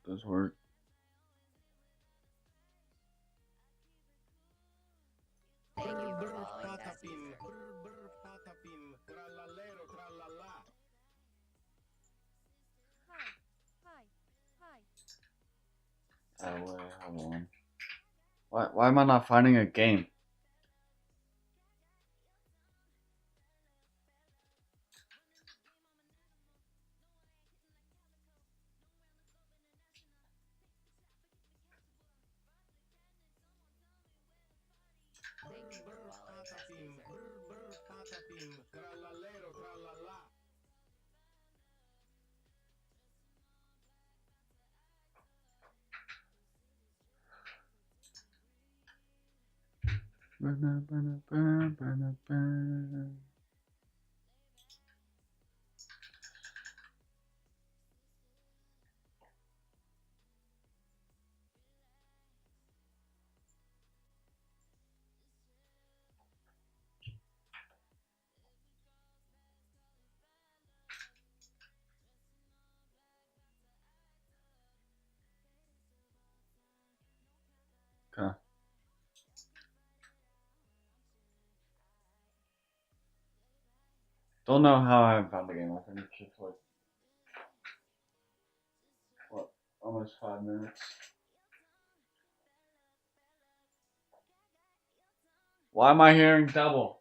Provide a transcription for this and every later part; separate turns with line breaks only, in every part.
does work. Oh wait, hold on. Why am I not finding a game? Okay. Don't know how I haven't found the game. I think it's just like what, almost 5 minutes. Why am I hearing double?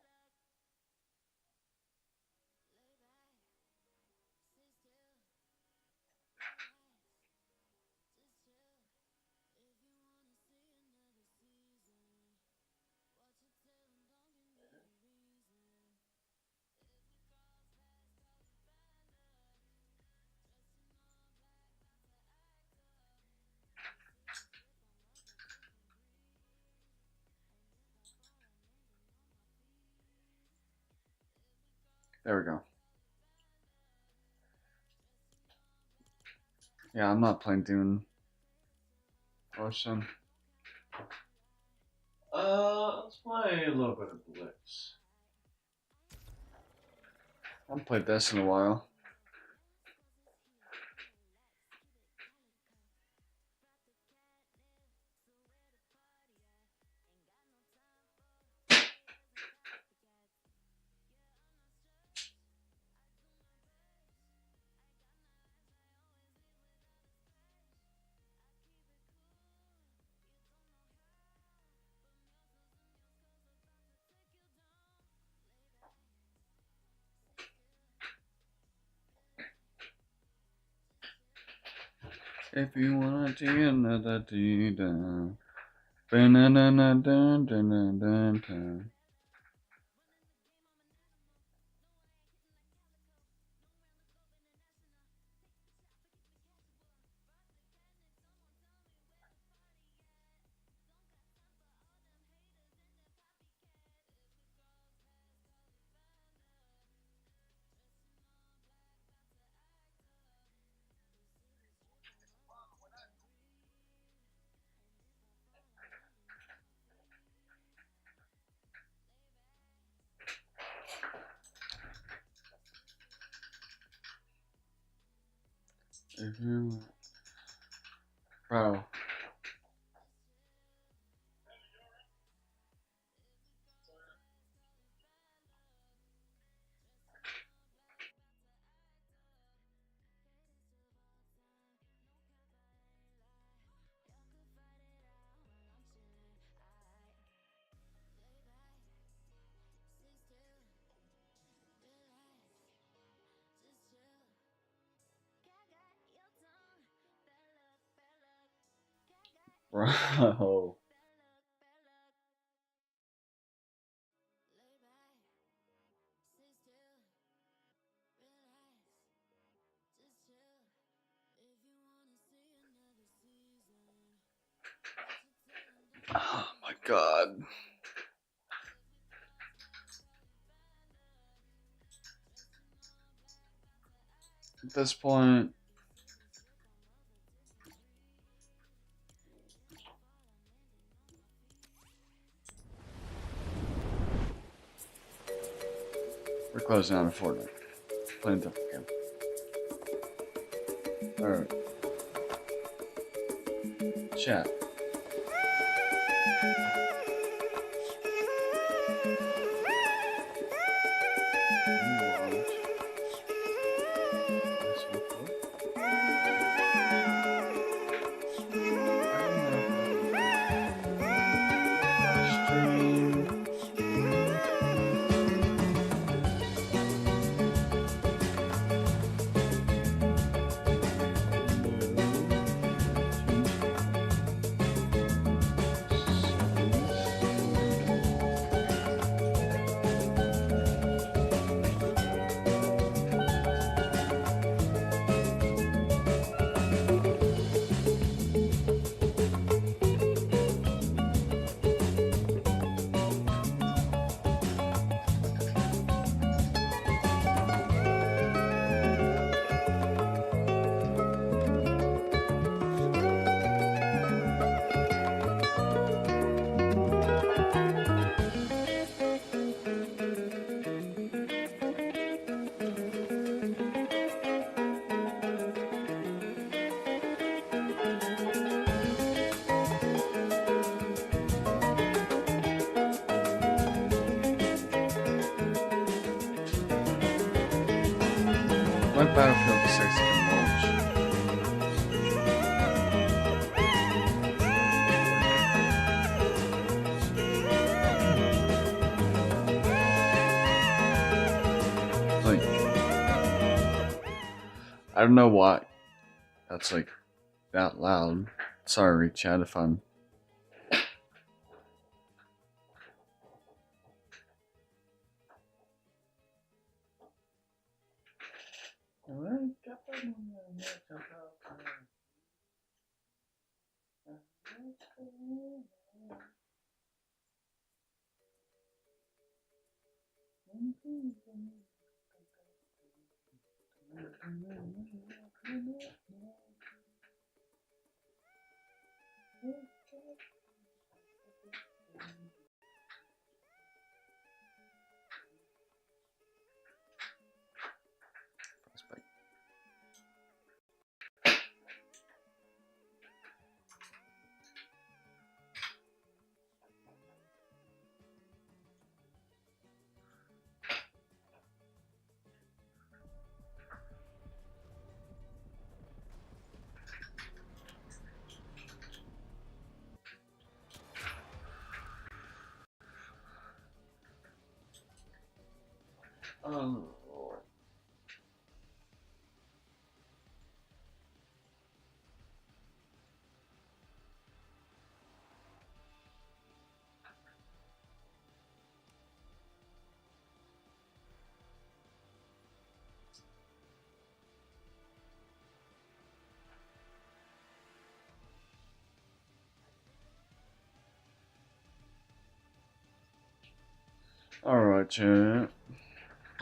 There we go. Yeah, I'm not playing Demon Ocean. Let's play a little bit of Blitz. I haven't played this in a while. If you want to another da If you, bro. Bro. Oh my god. At this point, we're closing out of Fortnite. Playing different game. Alright. Chat. When Battlefield 6 can launch? Like, I don't know why that's like that loud. Sorry, chat, if I'm. Oh, Lord. Alright, chat.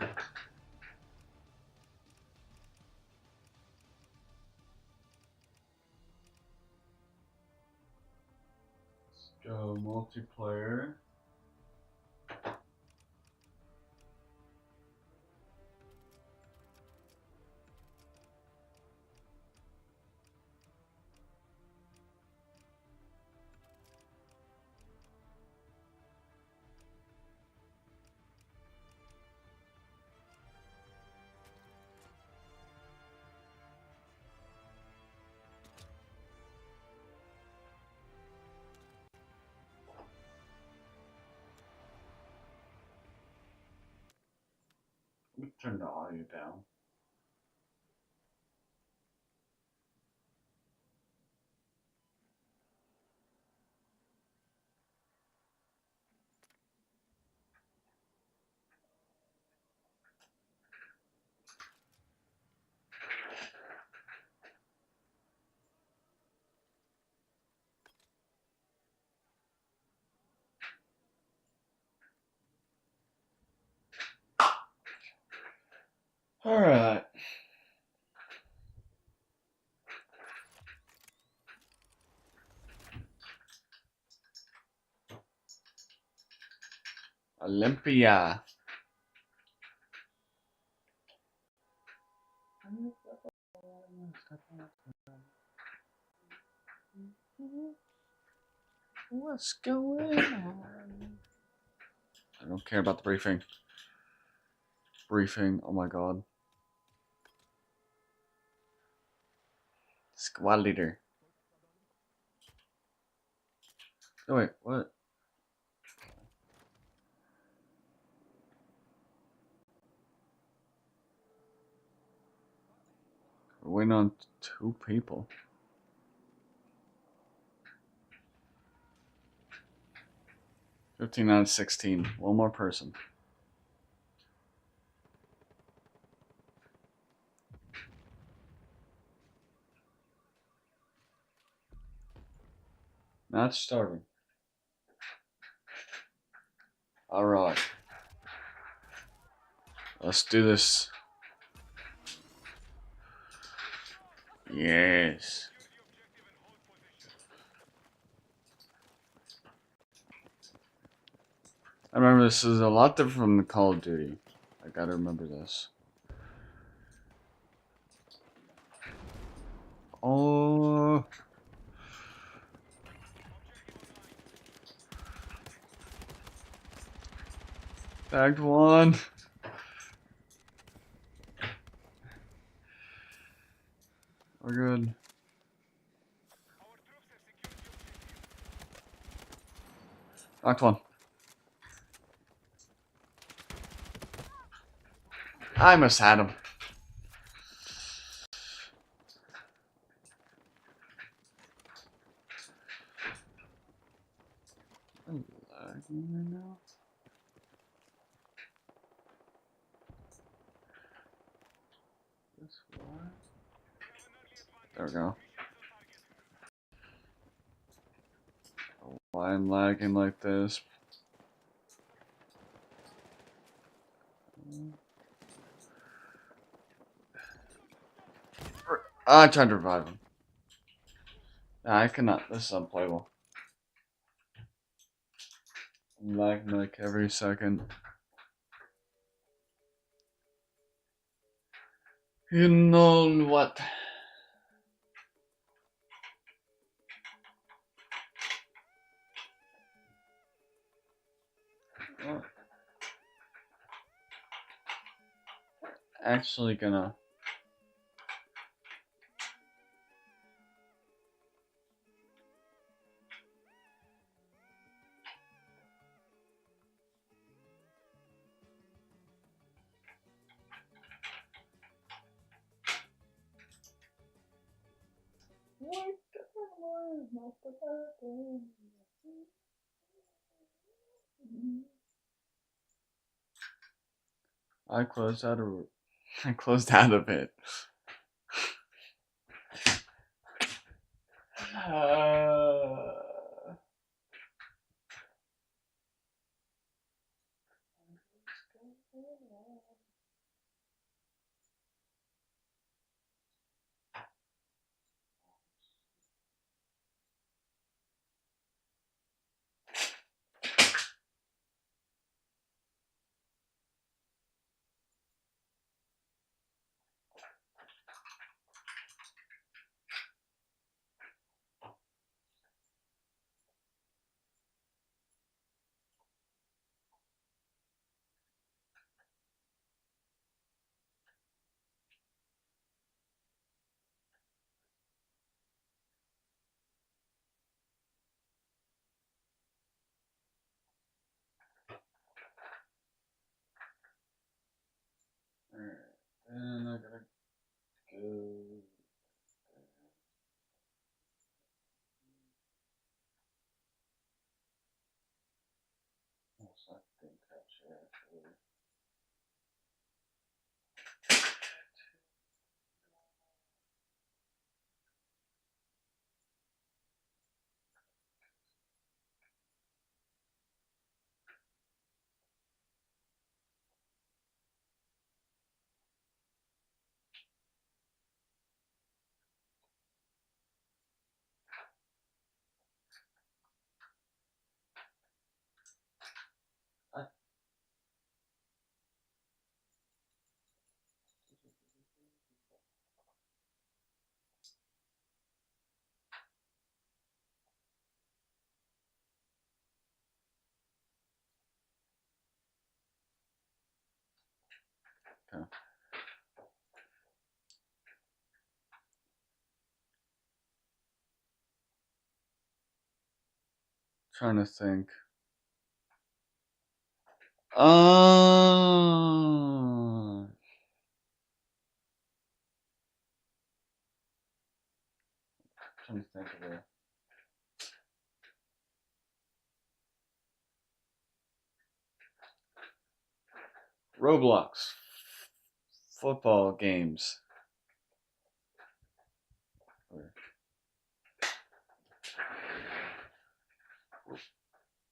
Let's go multiplayer. Let me turn the audio down. Alright. Olympia. What's going on? I don't care about the briefing. Briefing, oh my god. Squad leader. Oh wait, what? We're waiting on 2 people. 15 out of 16. One more person. Not starving. Alright. Let's do this. Yes. I remember this is a lot different from the Call of Duty. I gotta remember this. Oh. Tagged one. We're good. Knocked one. I must had him. I'm lagging right now. This one. There we go. Why I'm lagging like this? I tried to revive him. Nah, I cannot. This is unplayable. I'm lagging like every second. You know what? Oh. Actually gonna. I closed out of. I closed out of it. Trying to think. Trying to think of it. Roblox football games.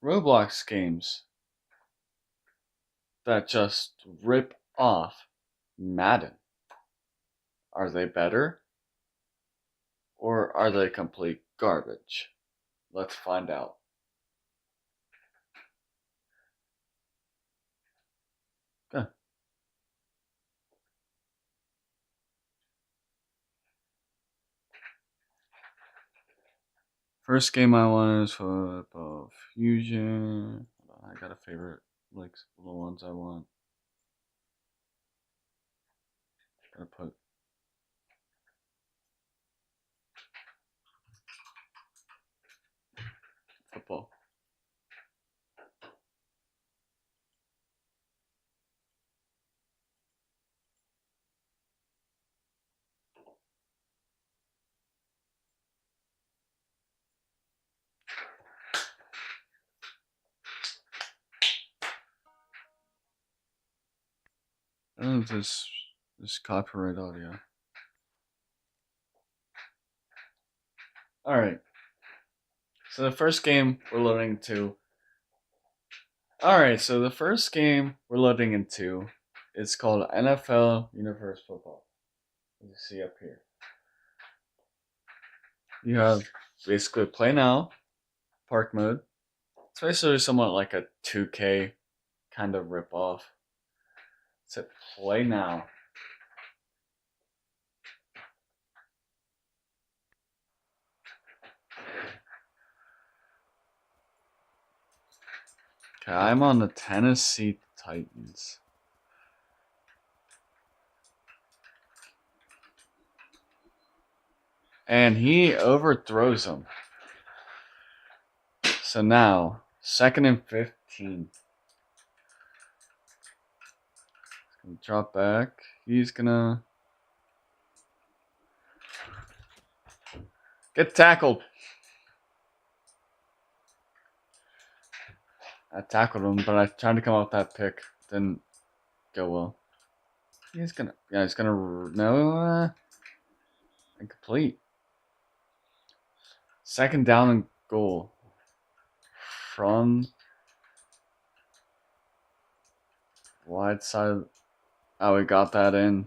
Roblox games that just rip off Madden. Are they better? Or are they complete garbage? Let's find out. Okay. First game I want is Football Fusion. I got a favorite, like the ones I want. Gotta put football. Oh, this copyright audio. Alright. So the first game we're loading into. Alright, so the first game we're loading into is called NFL Universe Football. As you see up here. You have basically play now, park mode. It's basically somewhat like a 2K kind of rip off. It's at play now. Okay, I'm on the Tennessee Titans. And he overthrows him. So now, 2nd and 15. He's gonna drop back. He's gonna get tackled. I tackled him, but I tried to come out with that pick. Didn't go well. He's gonna, no, incomplete. 2nd down and goal. From wide side. Oh, we got that in.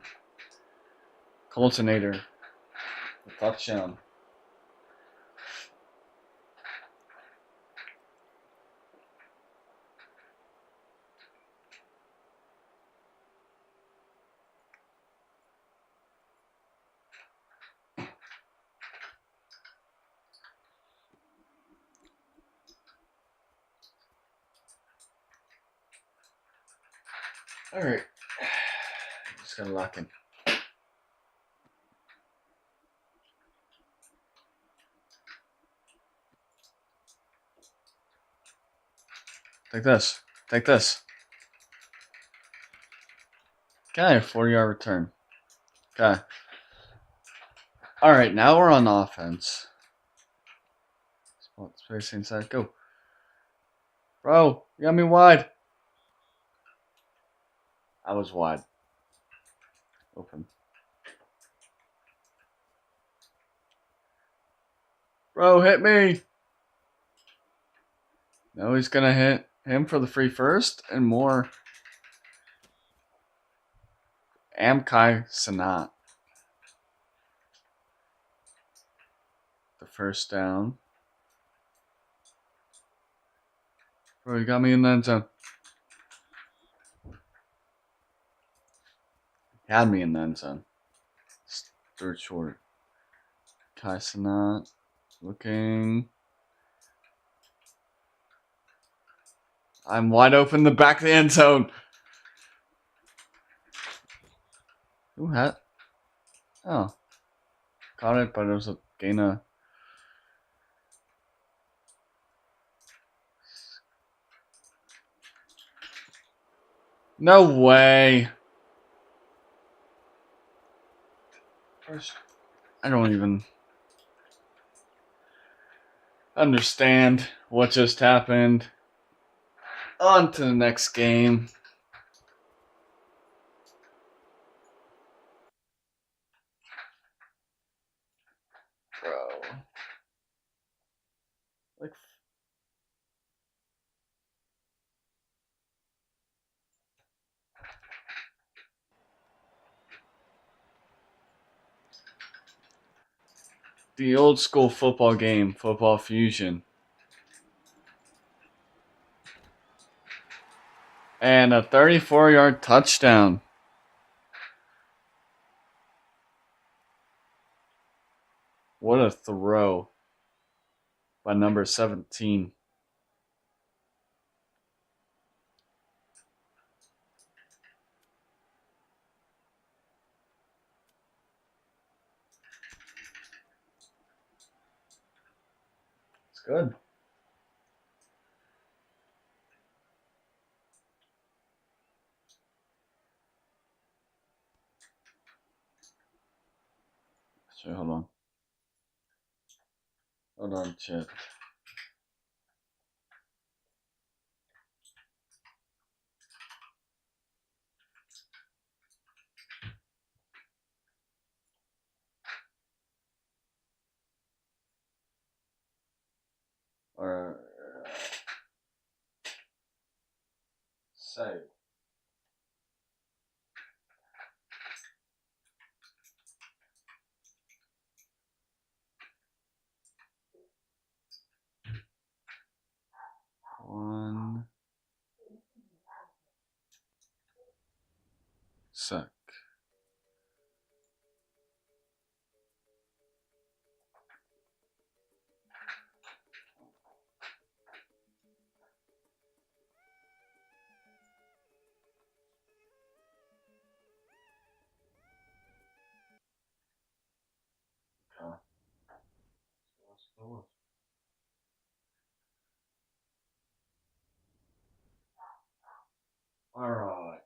Coltonator. Touchdown. Alright. Just gonna lock in. Take this. Take this. Okay, 40-yard return. Okay. Alright, now we're on offense. Spot space inside. Go. Bro, you got me wide. I was wide. Open. Bro, hit me. No, he's gonna hit him for the free first and more. Amkai Sanat. The first down. Bro, you got me in the end zone. Had me in the end zone. Third short. Kai Sanat. Looking. I'm wide open in the back of the end zone. Who had? Oh. Caught it, but it was a gain of. No way. I don't even understand what just happened. On to the next game. Bro. Like, the old school football game, Football Fusion. And a 34-yard touchdown. What a throw by number 17. It's good. Sure, hold on. Hold on, chat. Or save. One sec. Okay. Alright.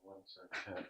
One second.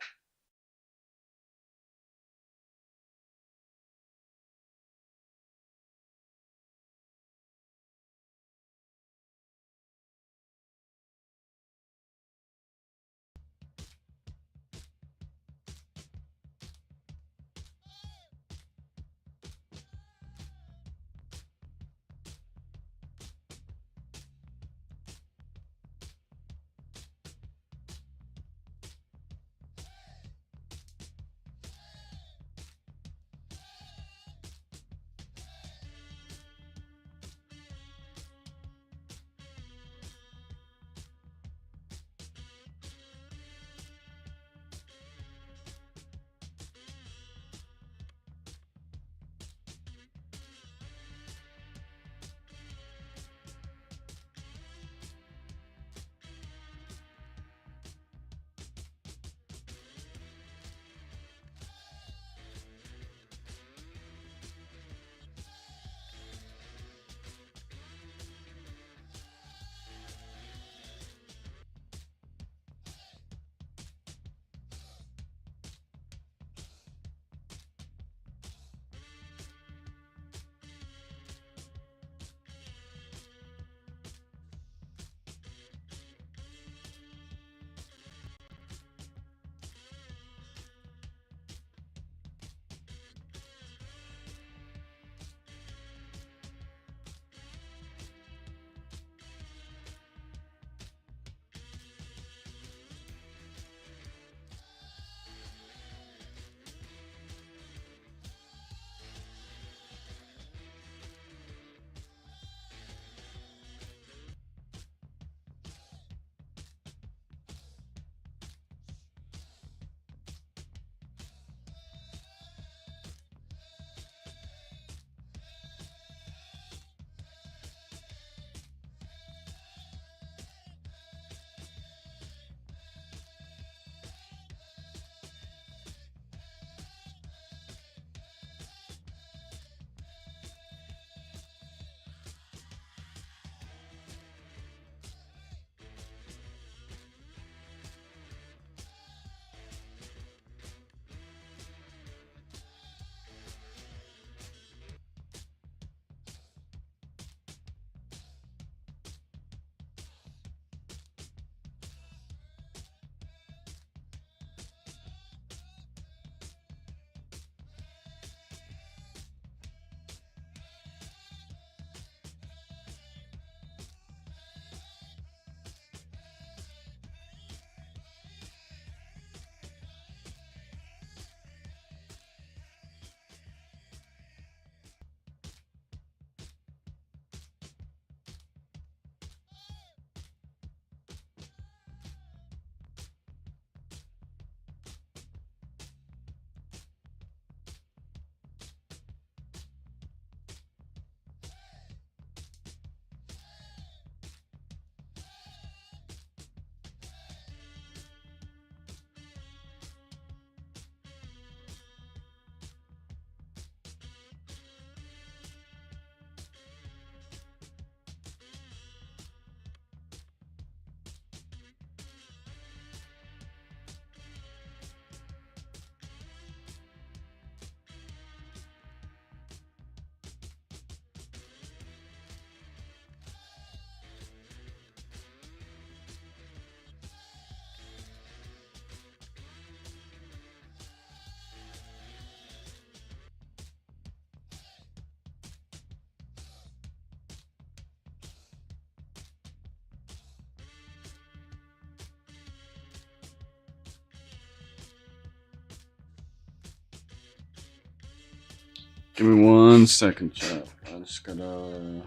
Give me 1 second, chat. I'm just gonna.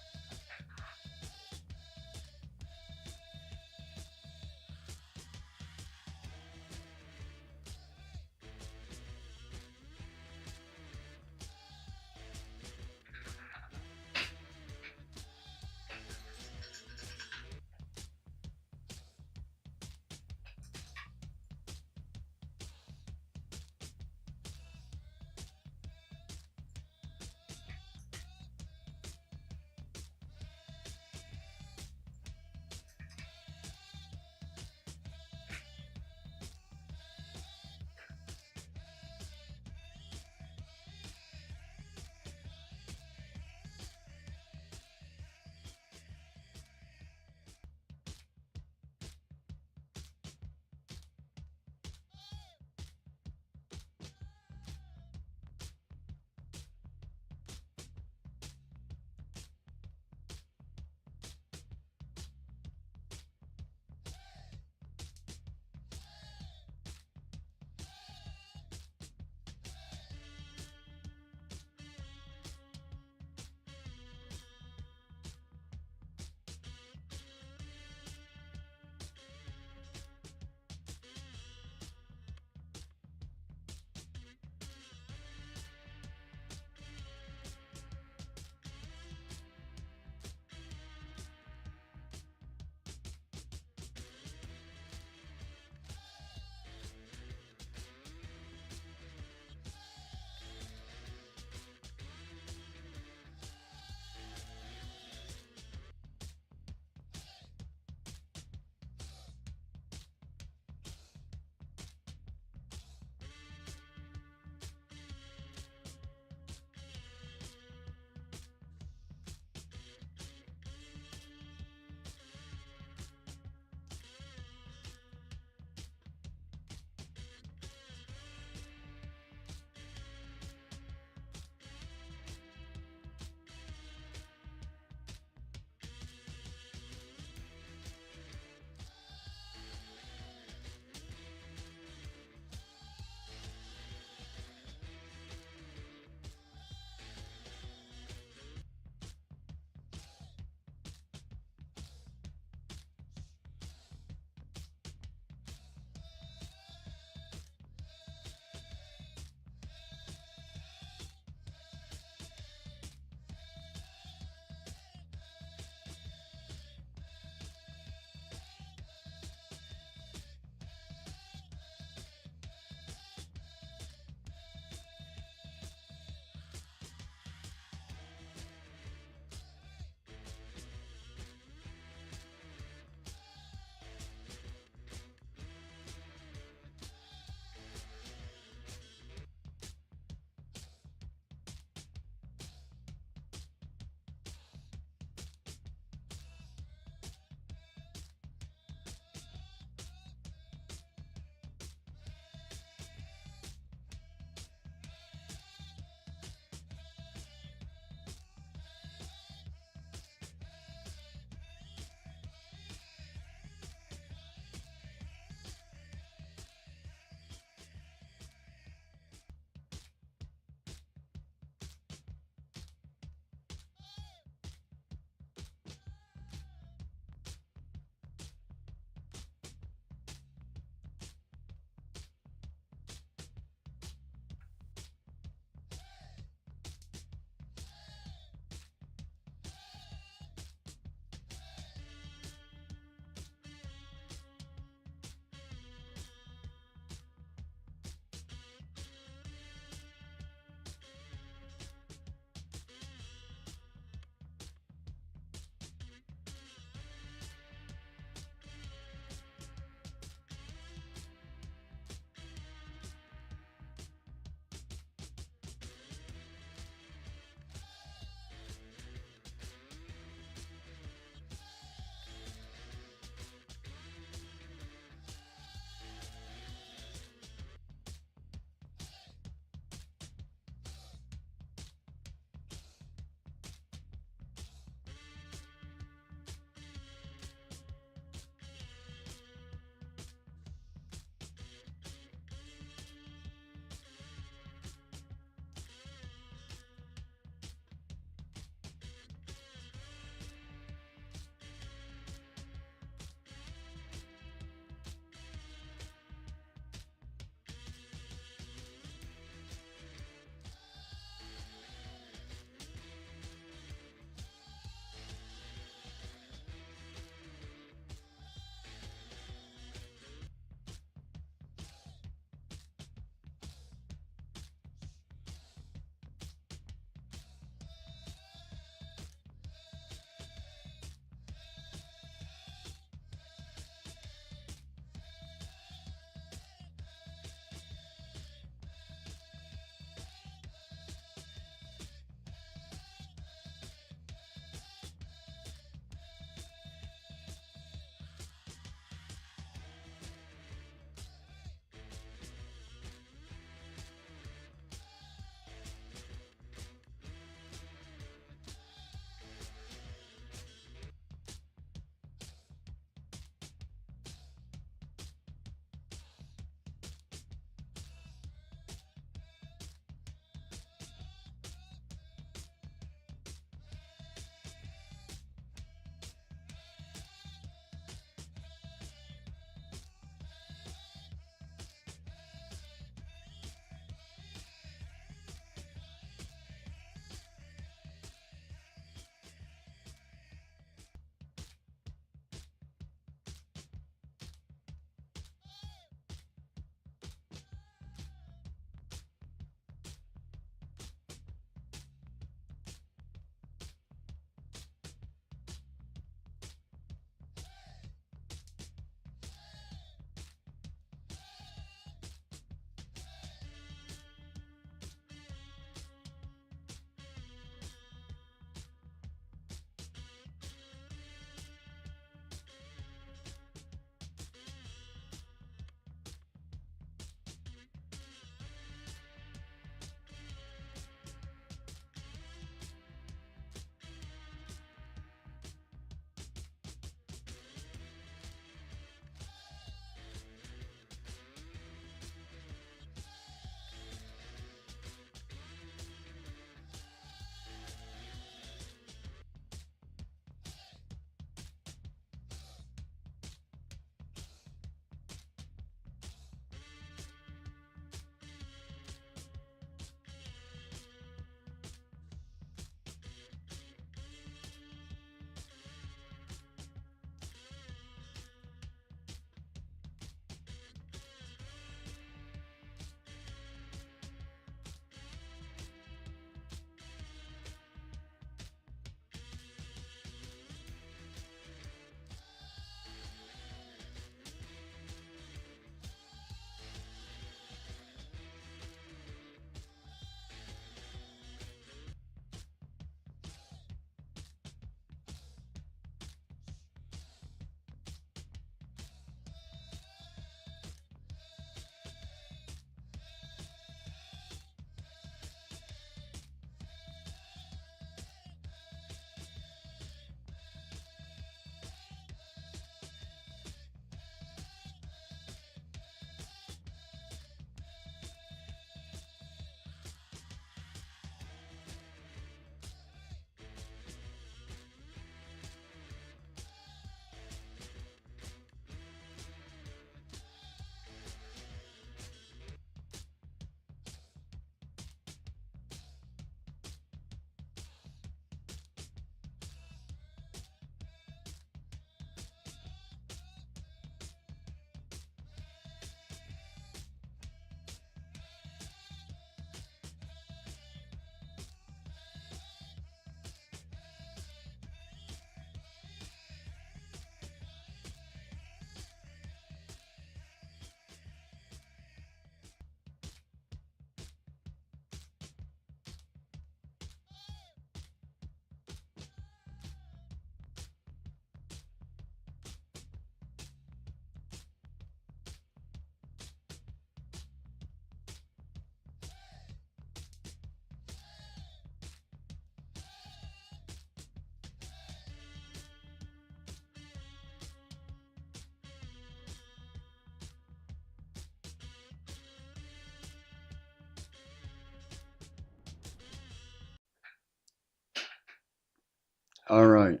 All right.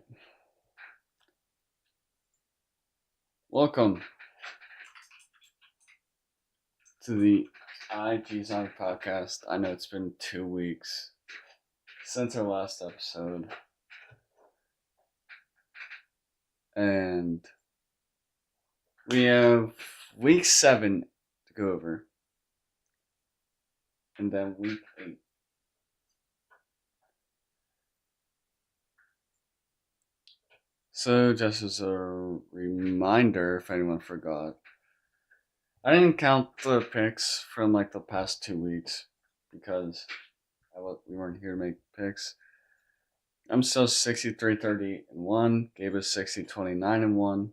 Welcome to the IG Zombie Podcast. I know it's been 2 weeks since our last episode, and we have week 7 to go over, and then week 8. So, just as a reminder, if anyone forgot, I didn't count the picks from like the past 2 weeks because we weren't here to make picks. I'm still 63-30-1. Gave us 60-29-1.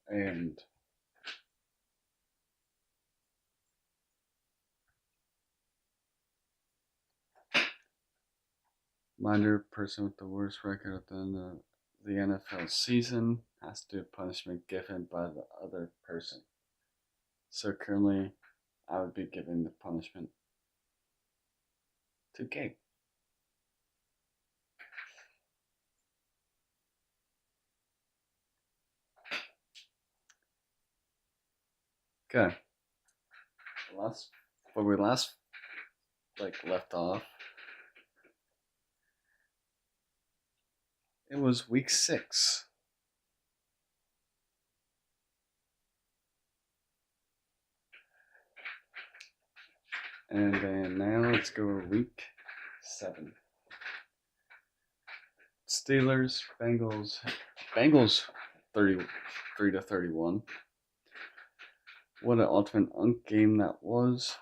And minor person with the worst record at the end of the NFL season has to do punishment given by the other person. So currently, I would be giving the punishment to Gabe. Okay. Where we last left off, it was week 6. And then now let's go to week 7. Steelers, Bengals 33-31. What an ultimate unk game that was.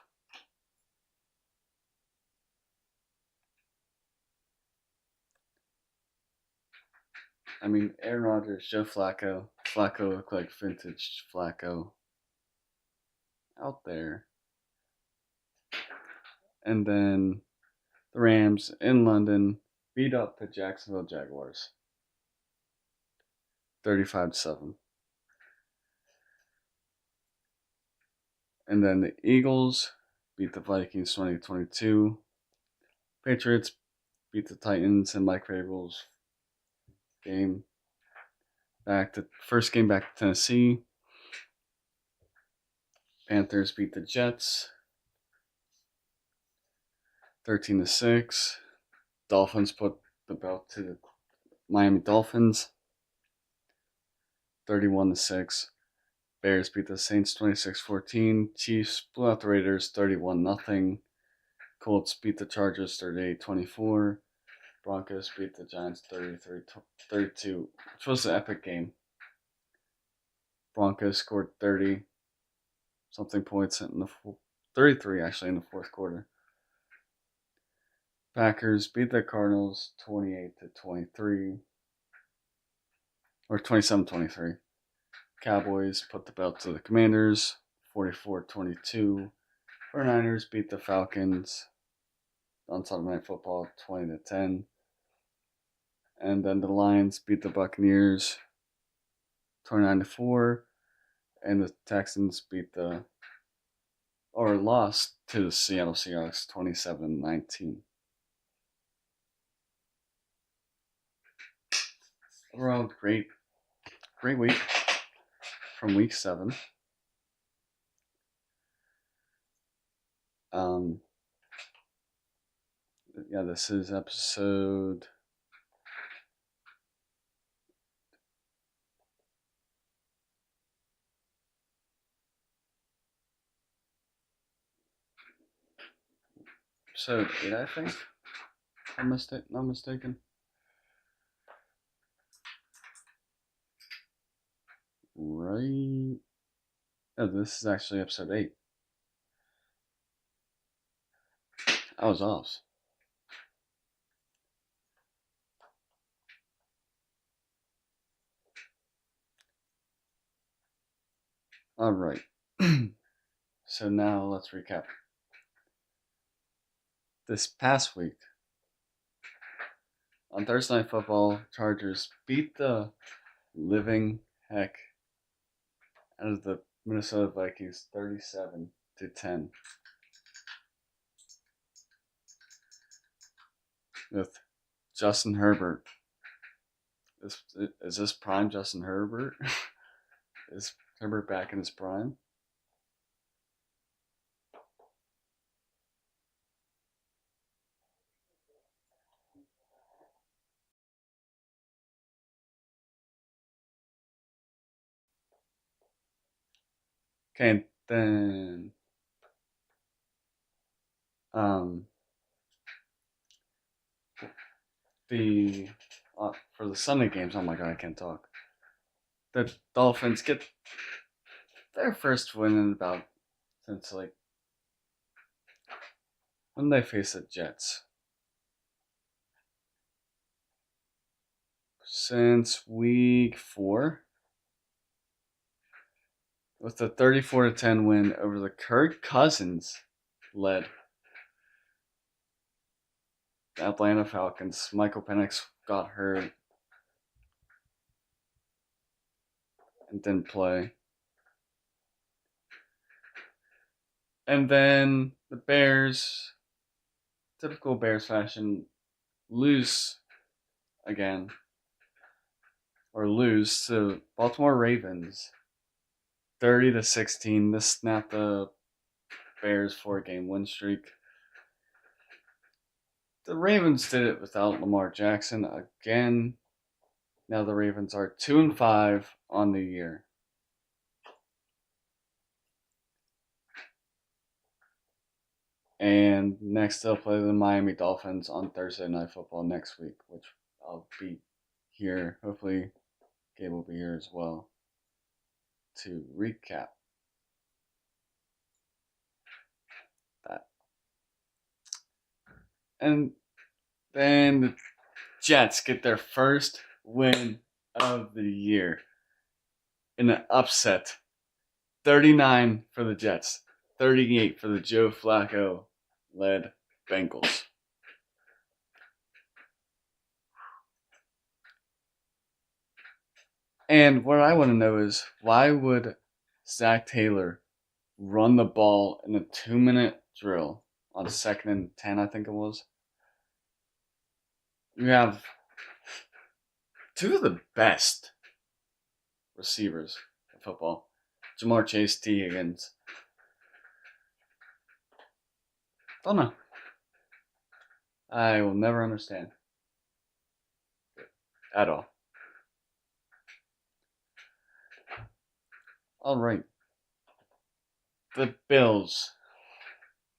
I mean, Aaron Rodgers, Joe Flacco. Flacco looked like vintage Flacco out there. And then the Rams in London beat up the Jacksonville Jaguars 35-7. And then the Eagles beat the Vikings 20-22. Patriots beat the Titans in Mike Vrabel's game. First game back to Tennessee. Panthers beat the Jets 13-6. Dolphins put the belt to the Miami Dolphins 31-6. Bears beat the Saints 26-14. Chiefs blew out the Raiders 31-0. Colts beat the Chargers 38-24. Broncos beat the Giants 33-32, which was an epic game. Broncos scored 30-something points 33 actually in the fourth quarter. Packers beat the Cardinals 28-23, or 27-23. Cowboys put the belt to the Commanders 44-22. 49ers beat the Falcons on Sunday Night Football 20-10. And then the Lions beat the Buccaneers 29-4. And the Texans lost to the Seattle Seahawks 27-19. Overall, great week from week 7. This is episode 8, I think. I'm not mistaken. Right. Oh, this is actually episode 8. I was off. All right. So now let's recap. This past week, on Thursday Night Football, Chargers beat the living heck out of the Minnesota Vikings 37-10 with Justin Herbert. Is this prime Justin Herbert? Is Herbert back in his prime? Okay, then the for the Sunday games. Oh my god, I can't talk. The Dolphins get their first win in about since like when they face the Jets. Since week 4, with the 34-10 win over the Kirk Cousins led Atlanta Falcons. Michael Penix got hurt and didn't play. And then the Bears, typical Bears fashion, lose again. Or lose to Baltimore Ravens 30-16. This snapped the Bears 4-game win streak. The Ravens did it without Lamar Jackson again. Now the Ravens are 2-5 on the year. And next they'll play the Miami Dolphins on Thursday Night Football next week, which I'll be here. Hopefully Gabe will be here as well to recap that. And then the Jets get their first win of the year in an upset. 39 for the Jets, 38 for the Joe Flacco led Bengals. And what I want to know is, why would Zach Taylor run the ball in a 2-minute drill on 2nd and 10, I think it was? You have two of the best receivers in football. Jamar Chase, T. Higgins. Don't know. I will never understand. At all. Alright. The Bills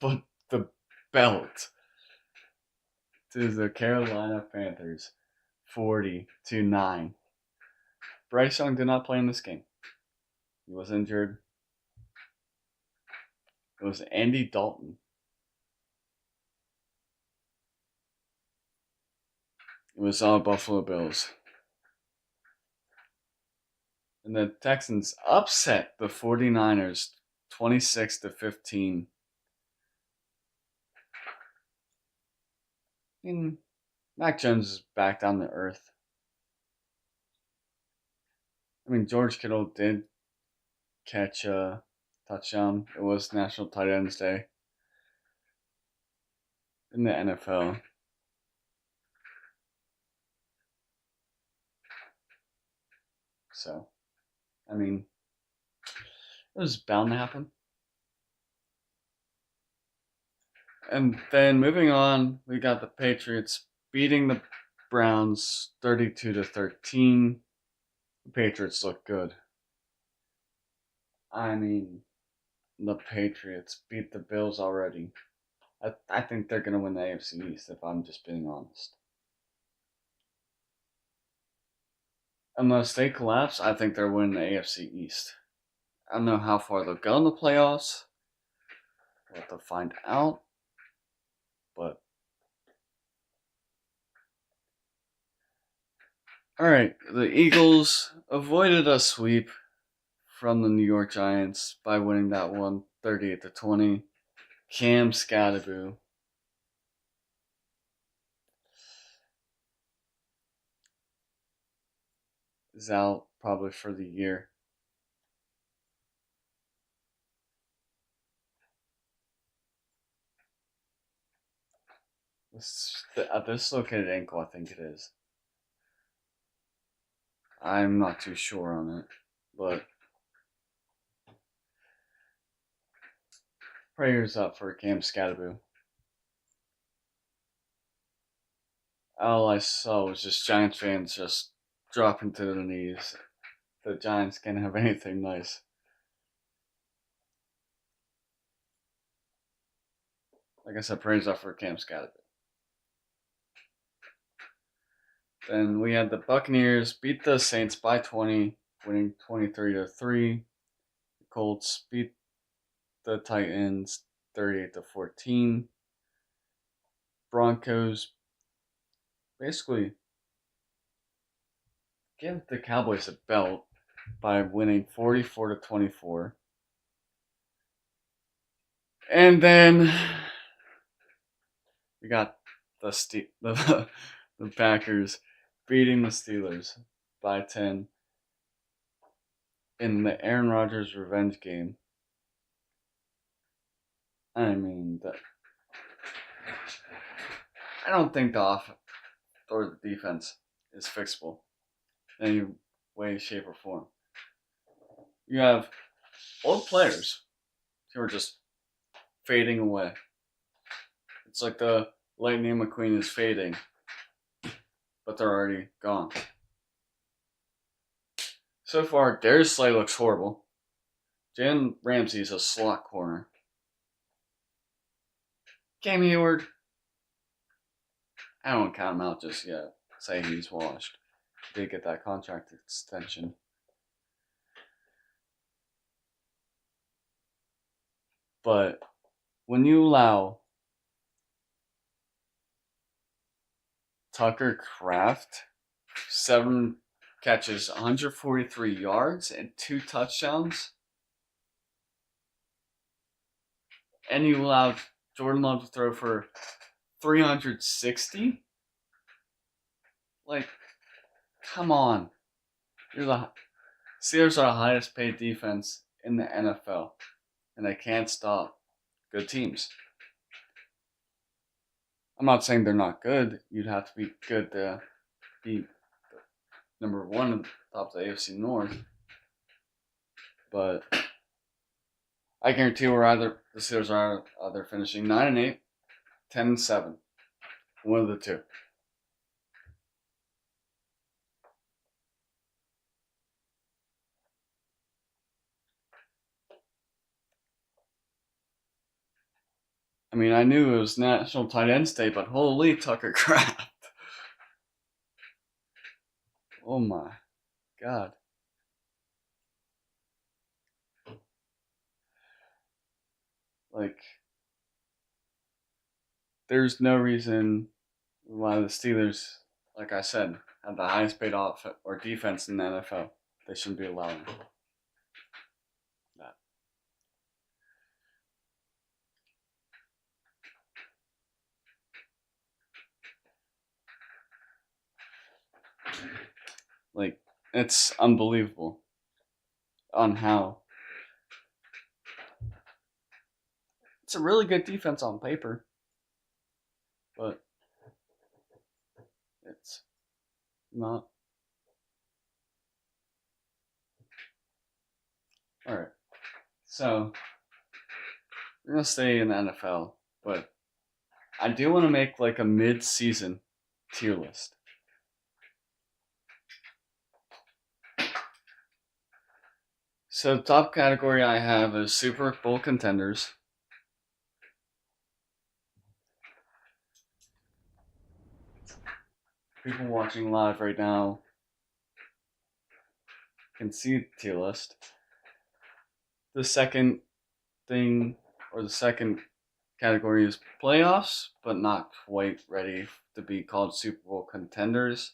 put the belt to the Carolina Panthers 40-9. Bryce Young did not play in this game. He was injured. It was Andy Dalton. It was all Buffalo Bills. And the Texans upset the 49ers 26-15. I mean, Mac Jones is back down to earth. I mean, George Kittle did catch a touchdown. It was National Tight Ends Day in the NFL. So, I mean, it was bound to happen. And then moving on, we got the Patriots beating the Browns 32-13. The Patriots look good. I mean, the Patriots beat the Bills already. I think they're going to win the AFC East, if I'm just being honest. Unless they collapse, I think they're winning the AFC East. I don't know how far they'll go in the playoffs. We'll have to find out. But alright, the Eagles avoided a sweep from the New York Giants by winning that one 38-20. Cam Scadaboo is out probably for the year. The dislocated ankle, I think it is. I'm not too sure on it, but prayers up for Cam Scatterboo. All I saw was just Giants fans just dropping to their knees. The Giants can't have anything nice. Like I said, praise up for Cam Scatterboo. Then we had the Buccaneers beat the Saints by 20, winning 23-3. The Colts beat the Titans 38-14. Broncos basically give the Cowboys a belt by winning 44-24. And then we got the Packers beating the Steelers by 10 in the Aaron Rodgers revenge game. I mean, I don't think the offense or the defense is fixable in any way, shape, or form. You have old players who are just fading away. It's like the Lightning McQueen is fading, but they're already gone. So far, Darius Slay looks horrible. Jalen Ramsey's a slot corner. Cam Hayward, I don't count him out just yet. Say he's washed. Did get that contract extension. But when you allow Tucker Kraft 7 catches, 143 yards, and 2 touchdowns, and you allowed Jordan Love to throw for 360, like, come on. The Steelers are the highest paid defense in the NFL, and they can't stop good teams. I'm not saying they're not good. You'd have to be good to be number one at the top of the AFC North. But I guarantee the Steelers are either finishing 9-8, 10-7. One of the two. I mean, I knew it was National Tight End Day, but holy Tucker Kraft. Oh my God. Like, there's no reason why the Steelers, like I said, have the highest paid offense or defense in the NFL. They shouldn't be allowing that. Like, it's unbelievable on how it's a really good defense on paper, but it's not. Alright, so we're going to stay in the NFL, but I do want to make like a mid-season tier list. So the top category I have is Super Bowl contenders. People watching live right now can see the tier list. The second thing, or the second category, is playoffs, but not quite ready to be called Super Bowl contenders.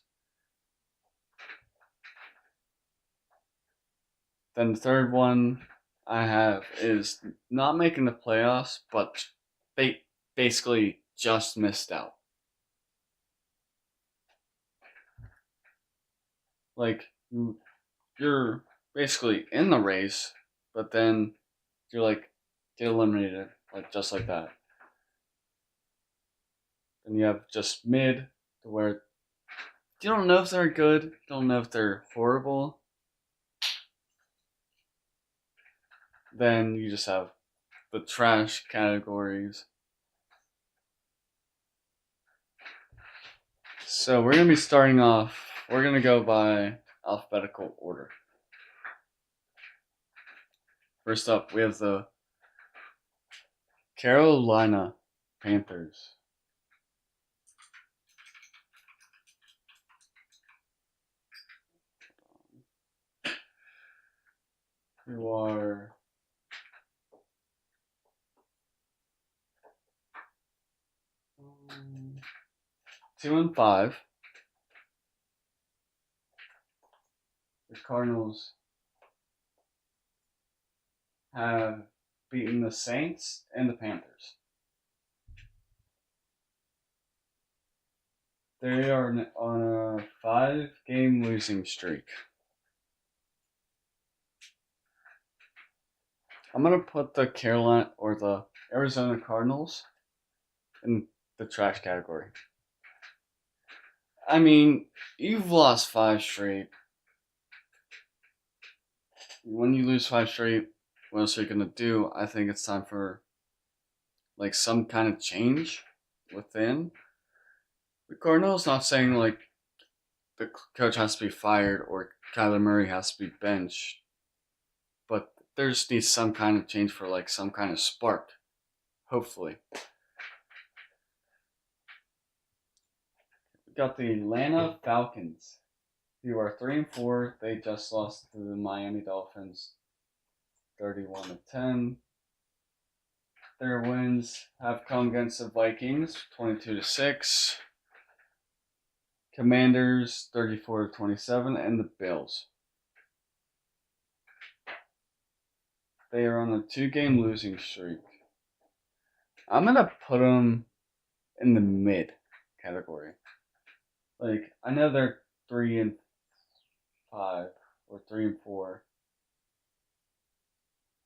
Then the third one I have is not making the playoffs, but basically just missed out. Like, you you're basically in the race, but then you're like get eliminated, like just like that. And you have just mid to where you don't know if they're good, you don't know if they're horrible. Then you just have the trash categories. So we're gonna be starting off. We're gonna go by alphabetical order. First up, we have the Carolina Panthers. Who are 2-5. The Cardinals have beaten the Saints and the Panthers. They are on a 5-game losing streak. I'm gonna put the Carolina or the Arizona Cardinals in the trash category. I mean, you've lost 5 straight. When you lose 5 straight, what else are you gonna do? I think it's time for like some kind of change within the Cardinals. Not saying like the coach has to be fired or Kyler Murray has to be benched, but there just needs some kind of change for like some kind of spark. Hopefully. We got the Atlanta Falcons, who are 3-4. They just lost to the Miami Dolphins 31-10. Their wins have come against the Vikings 22-6, Commanders 34-27, and the Bills. They are on a 2-game losing streak. I'm gonna put them in the mid category. Like, I know they're 3-5 or 3-4,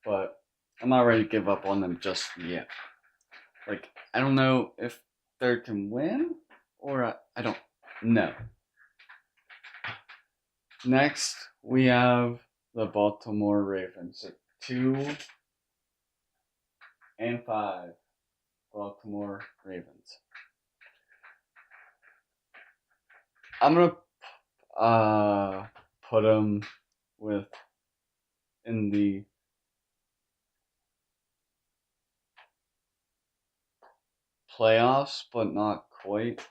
but I'm not ready to give up on them just yet. Like, I don't know if they can win or I don't know. Next, we have the Baltimore Ravens at 2-5. Baltimore Ravens. I'm gonna put them in the playoffs, but not quite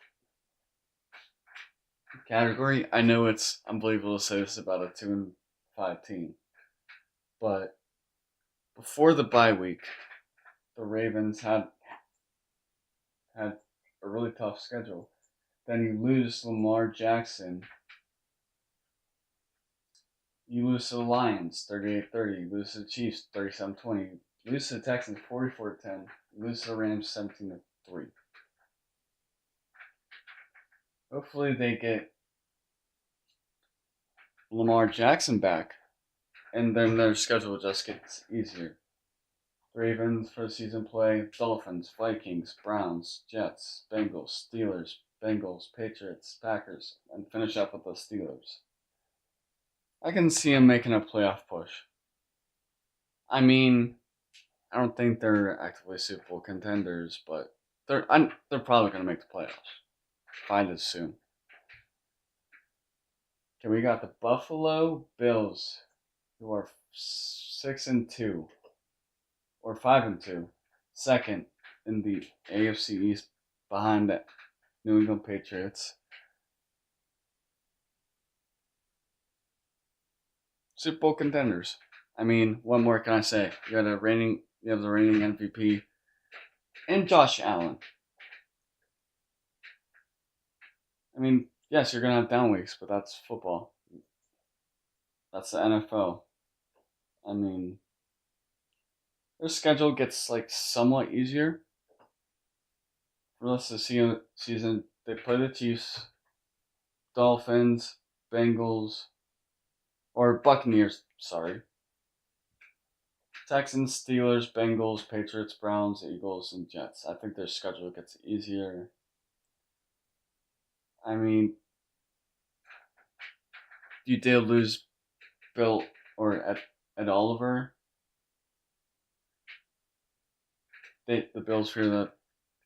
category. I know it's unbelievable to say this about a 2-5 team, but before the bye week, the Ravens had a really tough schedule. Then you lose Lamar Jackson. You lose to the Lions 38-30. You lose to the Chiefs 37-20. You lose to the Texans 44-10. You lose to the Rams 17-3. Hopefully they get Lamar Jackson back, and then their schedule just gets easier. Ravens for the season play Dolphins, Vikings, Browns, Jets, Bengals, Steelers, Bengals, Patriots, Packers, and finish up with the Steelers. I can see them making a playoff push. I mean, I don't think they're actively Super Bowl contenders, but they're probably going to make the playoffs. Find it soon. Okay, we got the Buffalo Bills, who are 6-2 or 5-2, second in the AFC East behind the New England Patriots. Super Bowl contenders. I mean, what more can I say? You have the reigning MVP, and Josh Allen. I mean, yes, you're gonna have down weeks, but that's football. That's the NFL. I mean, their schedule gets like somewhat easier for the rest of the season. They play the Chiefs, Dolphins, Bengals, Or Buccaneers, sorry. Texans, Steelers, Bengals, Patriots, Browns, Eagles, and Jets. I think their schedule gets easier. I mean, you did lose Bill or Ed Oliver. The Bills fear that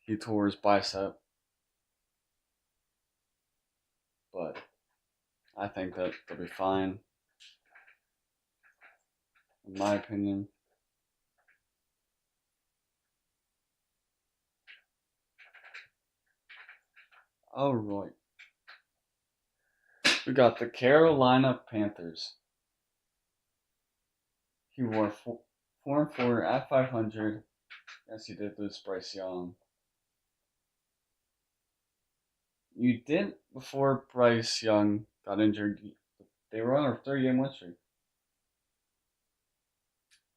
he tore his bicep, but I think that they'll be fine, in my opinion. All right, we got the Carolina Panthers. He wore 4-4 at 500. Yes, he did lose Bryce Young. You didn't before Bryce Young got injured. They were on a 30-game win streak.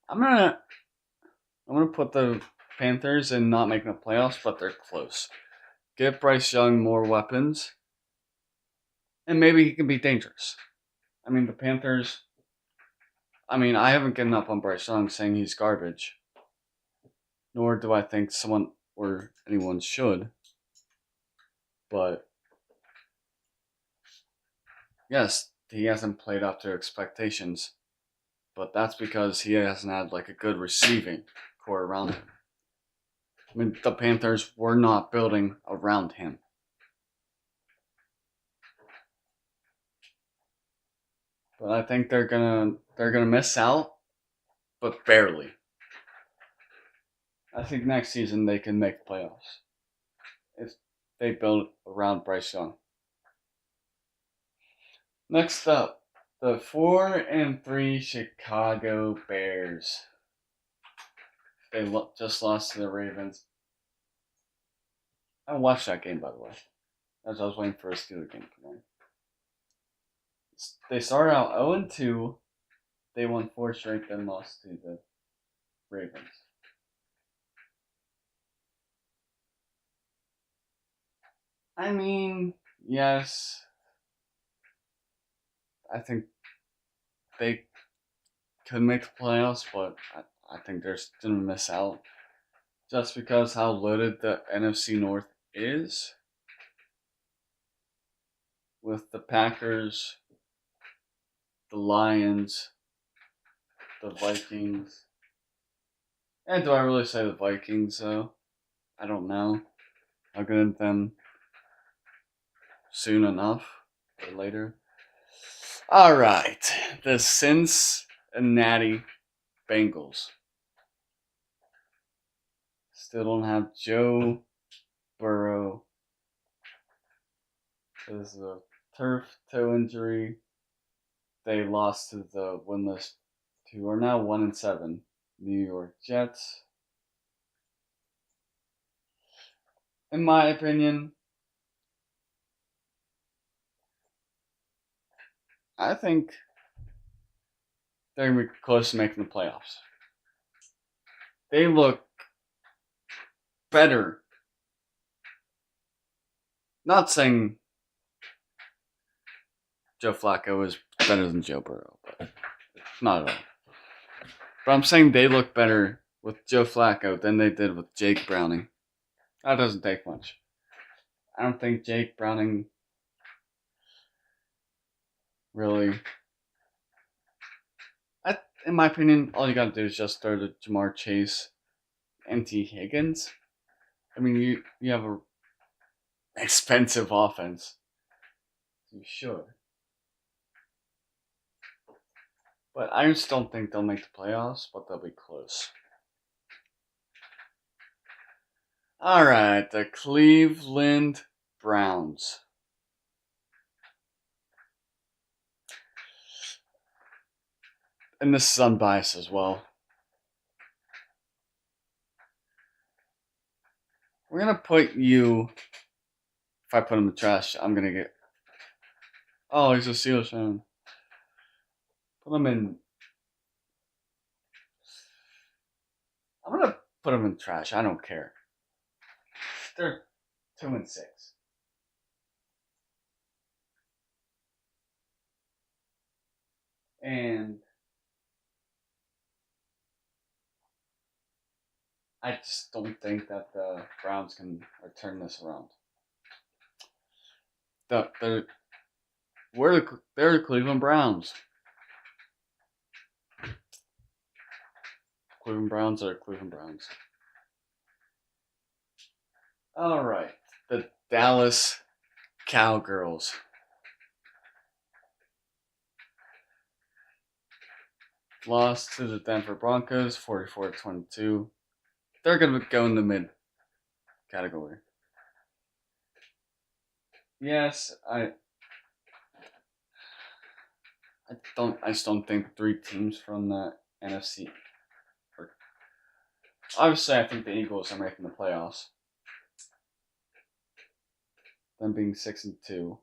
I'm gonna put the Panthers in not making the playoffs, but they're close. Give Bryce Young more weapons, and maybe he can be dangerous. I mean, the Panthers. I mean, I haven't given up on Bryce Young saying he's garbage, nor do I think someone or anyone should. But yes, he hasn't played up to expectations, but that's because he hasn't had like a good receiving core around him. I mean, the Panthers were not building around him. But I think they're gonna miss out, but barely. I think next season they can make the playoffs if they build around Bryce Young. Next up, the 4-3 Chicago Bears. They just lost to the Ravens. I watched that game, by the way, as I was waiting for a Steelers game to come on. They started out 0-2. They won 4 straight, then lost to the Ravens. I mean, yes. I think they could make the playoffs, but I think they're going to miss out. Just because how loaded the NFC North is. With the Packers, the Lions, the Vikings. And do I really say the Vikings, though? I don't know. I'll get into them soon enough or later. Alright. The Cincinnati Bengals. Still don't have Joe Burrow. There's a turf toe injury. They lost to the winless, who are now 1-7, New York Jets. In my opinion, I think they're going to be close to making the playoffs. They look better. Not saying Joe Flacco is better than Joe Burrow, but not at all. But I'm saying they look better with Joe Flacco than they did with Jake Browning. That doesn't take much. I don't think Jake Browning really. In my opinion, all you gotta do is just throw to Jamar Chase and T. Higgins. I mean, you have a expensive offense. You should. But I just don't think they'll make the playoffs, but they'll be close. Alright, the Cleveland Browns. And this is unbiased as well. We're going to put you. If I put him in the trash, I'm going to get. Oh, he's a Steelers fan. Put him in. I'm going to put him in the trash. I don't care. They're 2-6. And I just don't think that the Browns can turn this around. They're they're the Cleveland Browns. Cleveland Browns are Cleveland Browns. All right, the Dallas Cowgirls. Lost to the Denver Broncos, 44-22. They're going to go in the mid category. Yes, I just don't think three teams from the NFC. Obviously, I think the Eagles are making the playoffs. Them being 6-2.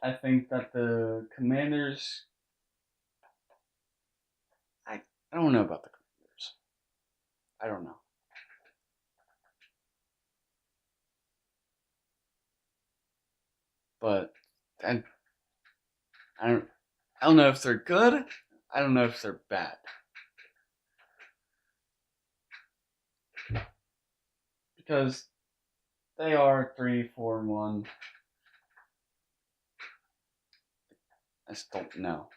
I think that the Commanders. I don't know about the Commanders. I don't know. But I don't know if they're good. I don't know if they're bad. Because they are 3-4-1. I just don't know.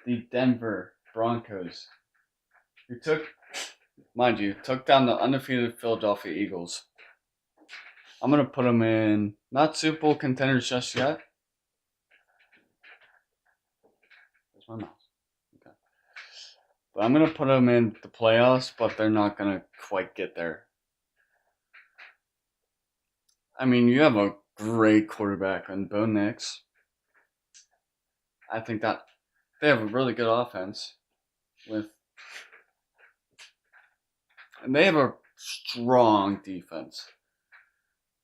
The Denver Broncos, who took down the undefeated Philadelphia Eagles. I'm going to put them in, not Super Bowl contenders just yet. Where's my mouse? Okay. But I'm going to put them in the playoffs, but they're not going to quite get there. I mean, you have a great quarterback in Bo Nix. I think that they have a really good offense and they have a strong defense.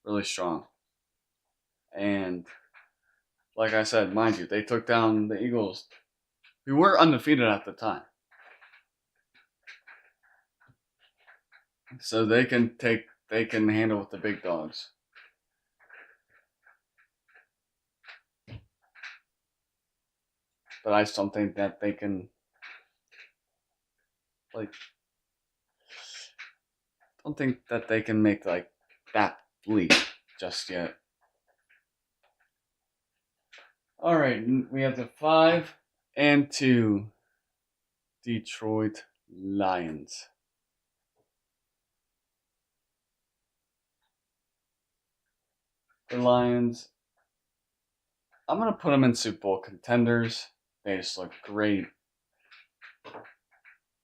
Really strong. And like I said, mind you, they took down the Eagles, who were undefeated at the time. So they can handle with the big dogs. But I just don't think that they can don't think that they can make that leap just yet. All right, we have the 5-2 Detroit Lions. The Lions, I'm going to put them in Super Bowl contenders. They just look great.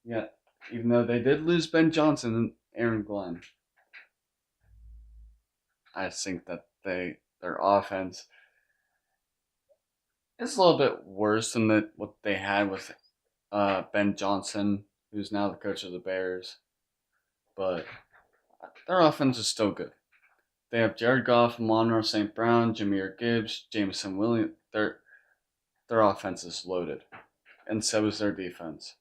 Yeah, even though they did lose Ben Johnson and Aaron Glenn. I think that their offense is a little bit worse than what they had with Ben Johnson, who's now the coach of the Bears. But their offense is still good. They have Jared Goff, Monroe St. Brown, Jahmyr Gibbs, Jameson Williams. Their offense is loaded, and so is their defense.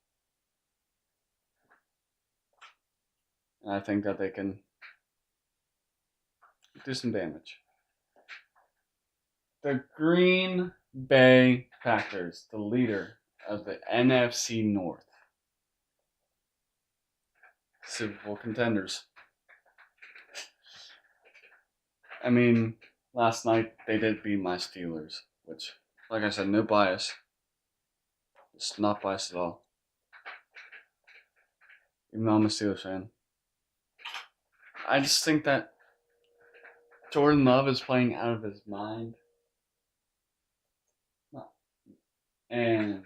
And I think that they can do some damage. The Green Bay Packers, the leader of the NFC North. Super Bowl contenders. I mean, last night they did beat my Steelers, which, like I said, no bias. It's not biased at all. Even though I'm a Steelers fan. I just think that Jordan Love is playing out of his mind. And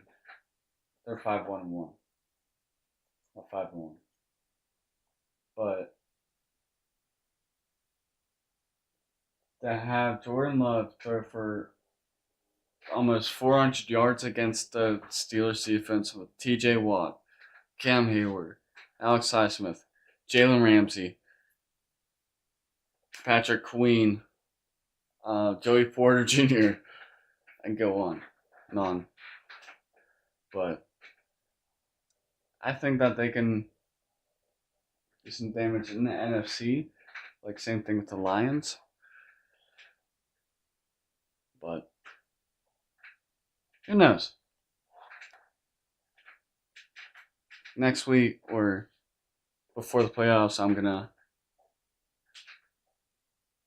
they're 5-1-1. Not 5-1. But to have Jordan Love throw for almost 400 yards against the Steelers defense with TJ Watt, Cam Hayward, Alex Highsmith, Jalen Ramsey, Patrick Queen, Joey Porter Jr., and go on and on. But I think that they can do some damage in the NFC. Like, same thing with the Lions. but who knows? Next week or before the playoffs, I'm gonna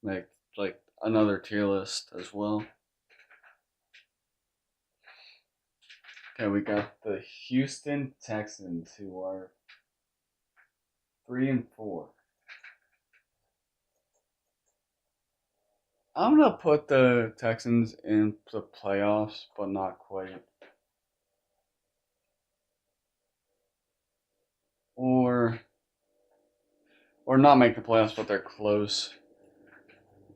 make like another tier list as well. Okay, we got the Houston Texans, who are 3-4. I'm gonna put the Texans in the playoffs, but not quite. Or not make the playoffs, but they're close.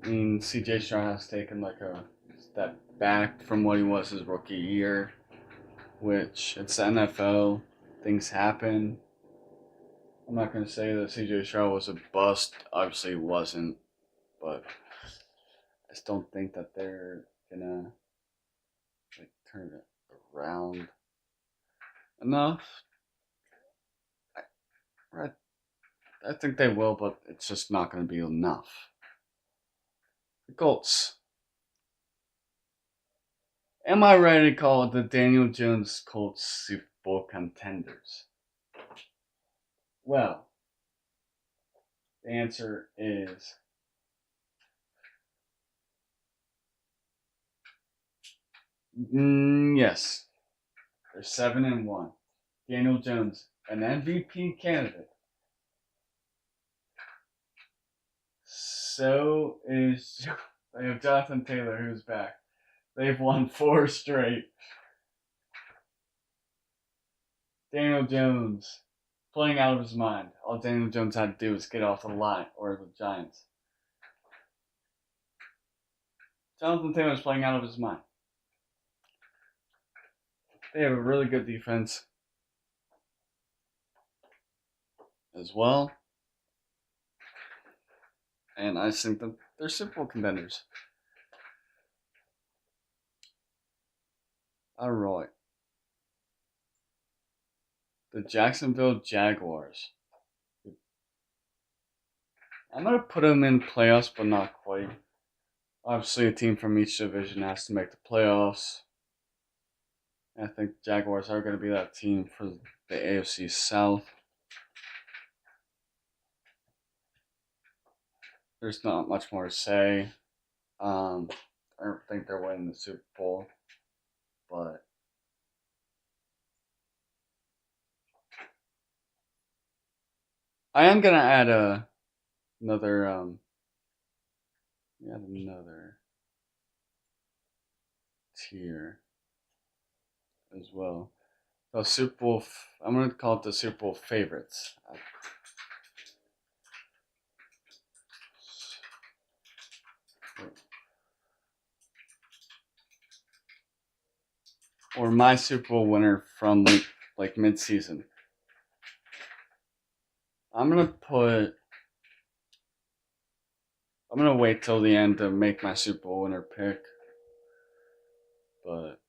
I mean, CJ Stroud has taken like a step back from what he was his rookie year, which it's the NFL. Things happen. I'm not gonna say that CJ Stroud was a bust. Obviously, he wasn't, but I just don't think that they're gonna like turn it around enough. I, I think they will, but it's just not going to be enough. The Colts. Am I ready to call it the Daniel Jones Colts Super Bowl contenders? Well, the answer is yes. They're 7-1. Daniel Jones, an MVP candidate. So is they have Jonathan Taylor, who's back. They've won 4 straight. Daniel Jones playing out of his mind. All Daniel Jones had to do was get off the line, or the Giants. Jonathan Taylor's playing out of his mind. They have a really good defense as well. And I think that they're Super Bowl contenders. Alright. The Jacksonville Jaguars. I'm going to put them in playoffs, but not quite. Obviously, a team from each division has to make the playoffs. I think the Jaguars are going to be that team for the AFC South. There's not much more to say. I don't think they're winning the Super Bowl, but I am gonna add another tier as well. The Super Bowl. I'm gonna call it the Super Bowl favorites. Or my Super Bowl winner from like mid-season. I'm gonna wait till the end to make my Super Bowl winner pick, but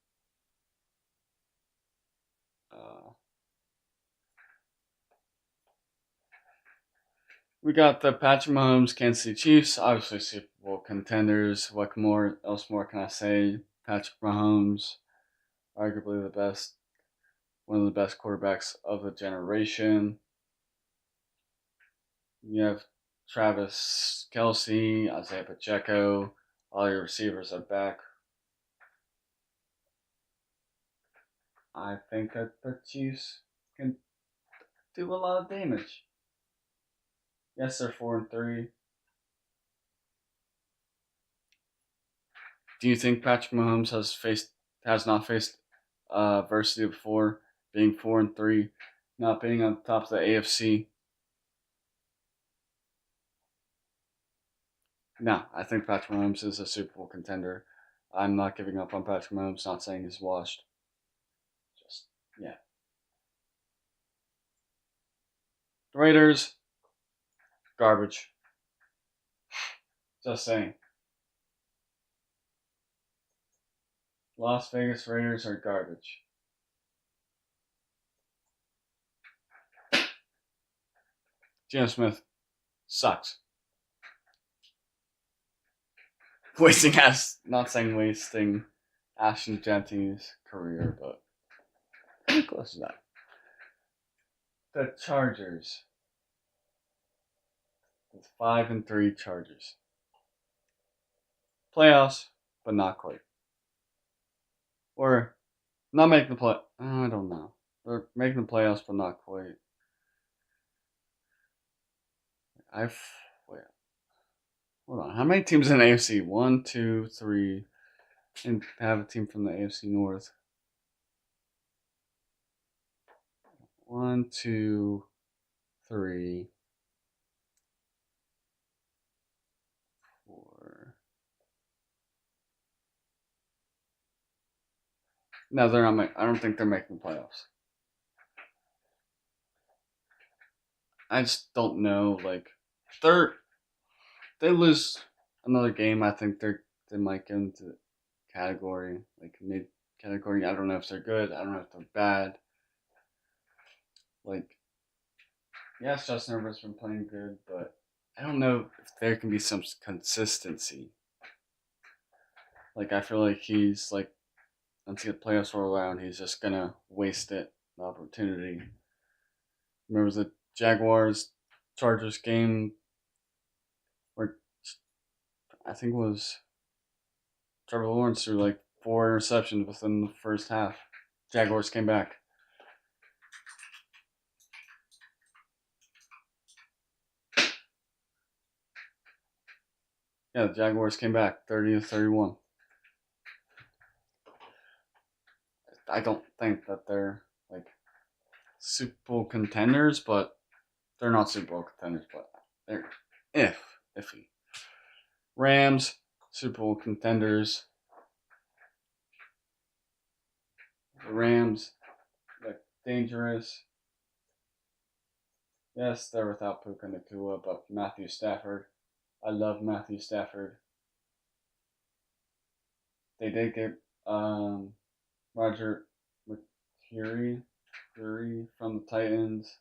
we got the Patrick Mahomes Kansas City Chiefs, obviously Super Bowl contenders. What else more can I say? Patrick Mahomes, arguably one of the best quarterbacks of the generation. You have Travis Kelce, Isaiah Pacheco, all your receivers are back. I think that the Chiefs can do a lot of damage. Yes, they're 4-3. Do you think Patrick Mahomes has not faced adversity before, being 4-3, not being on top of the AFC? No, I think Patrick Mahomes is a Super Bowl contender. I'm not giving up on Patrick Mahomes. Not saying he's washed. Just yeah. The Raiders, garbage. Just saying. Las Vegas Raiders are garbage. Geno Smith sucks. not saying wasting Ashton Genty's career, but pretty close to that. The Chargers. It's 5-3 Chargers. Playoffs, but not quite. Or not making the play. I don't know. They're making the playoffs, but not quite. Wait. Hold on. How many teams in the AFC? 1, 2, 3, and have a team from the AFC North. 1, 2, 3, 4. No, they're not. I don't think they're making the playoffs. I just don't know. Like, they lose another game. I think they might get into the category, like mid category. I don't know if they're good. I don't know if they're bad. Like, yes, Justin Herbert's been playing good, but I don't know if there can be some consistency. Like, I feel like he's like, once the playoffs roll around, he's just gonna waste it, the opportunity. Remember the Jaguars Chargers game where I think it was Trevor Lawrence threw like 4 interceptions within the first half. Jaguars came back. Yeah, the Jaguars came back 30-31. I don't think that they're like Super Bowl contenders, but they're not Super Bowl contenders, but they're iffy. Rams, Super Bowl contenders. The Rams, like, dangerous. Yes, they're without Puka Nacua, but Matthew Stafford. I love Matthew Stafford. They did get Roger McCreary from the Titans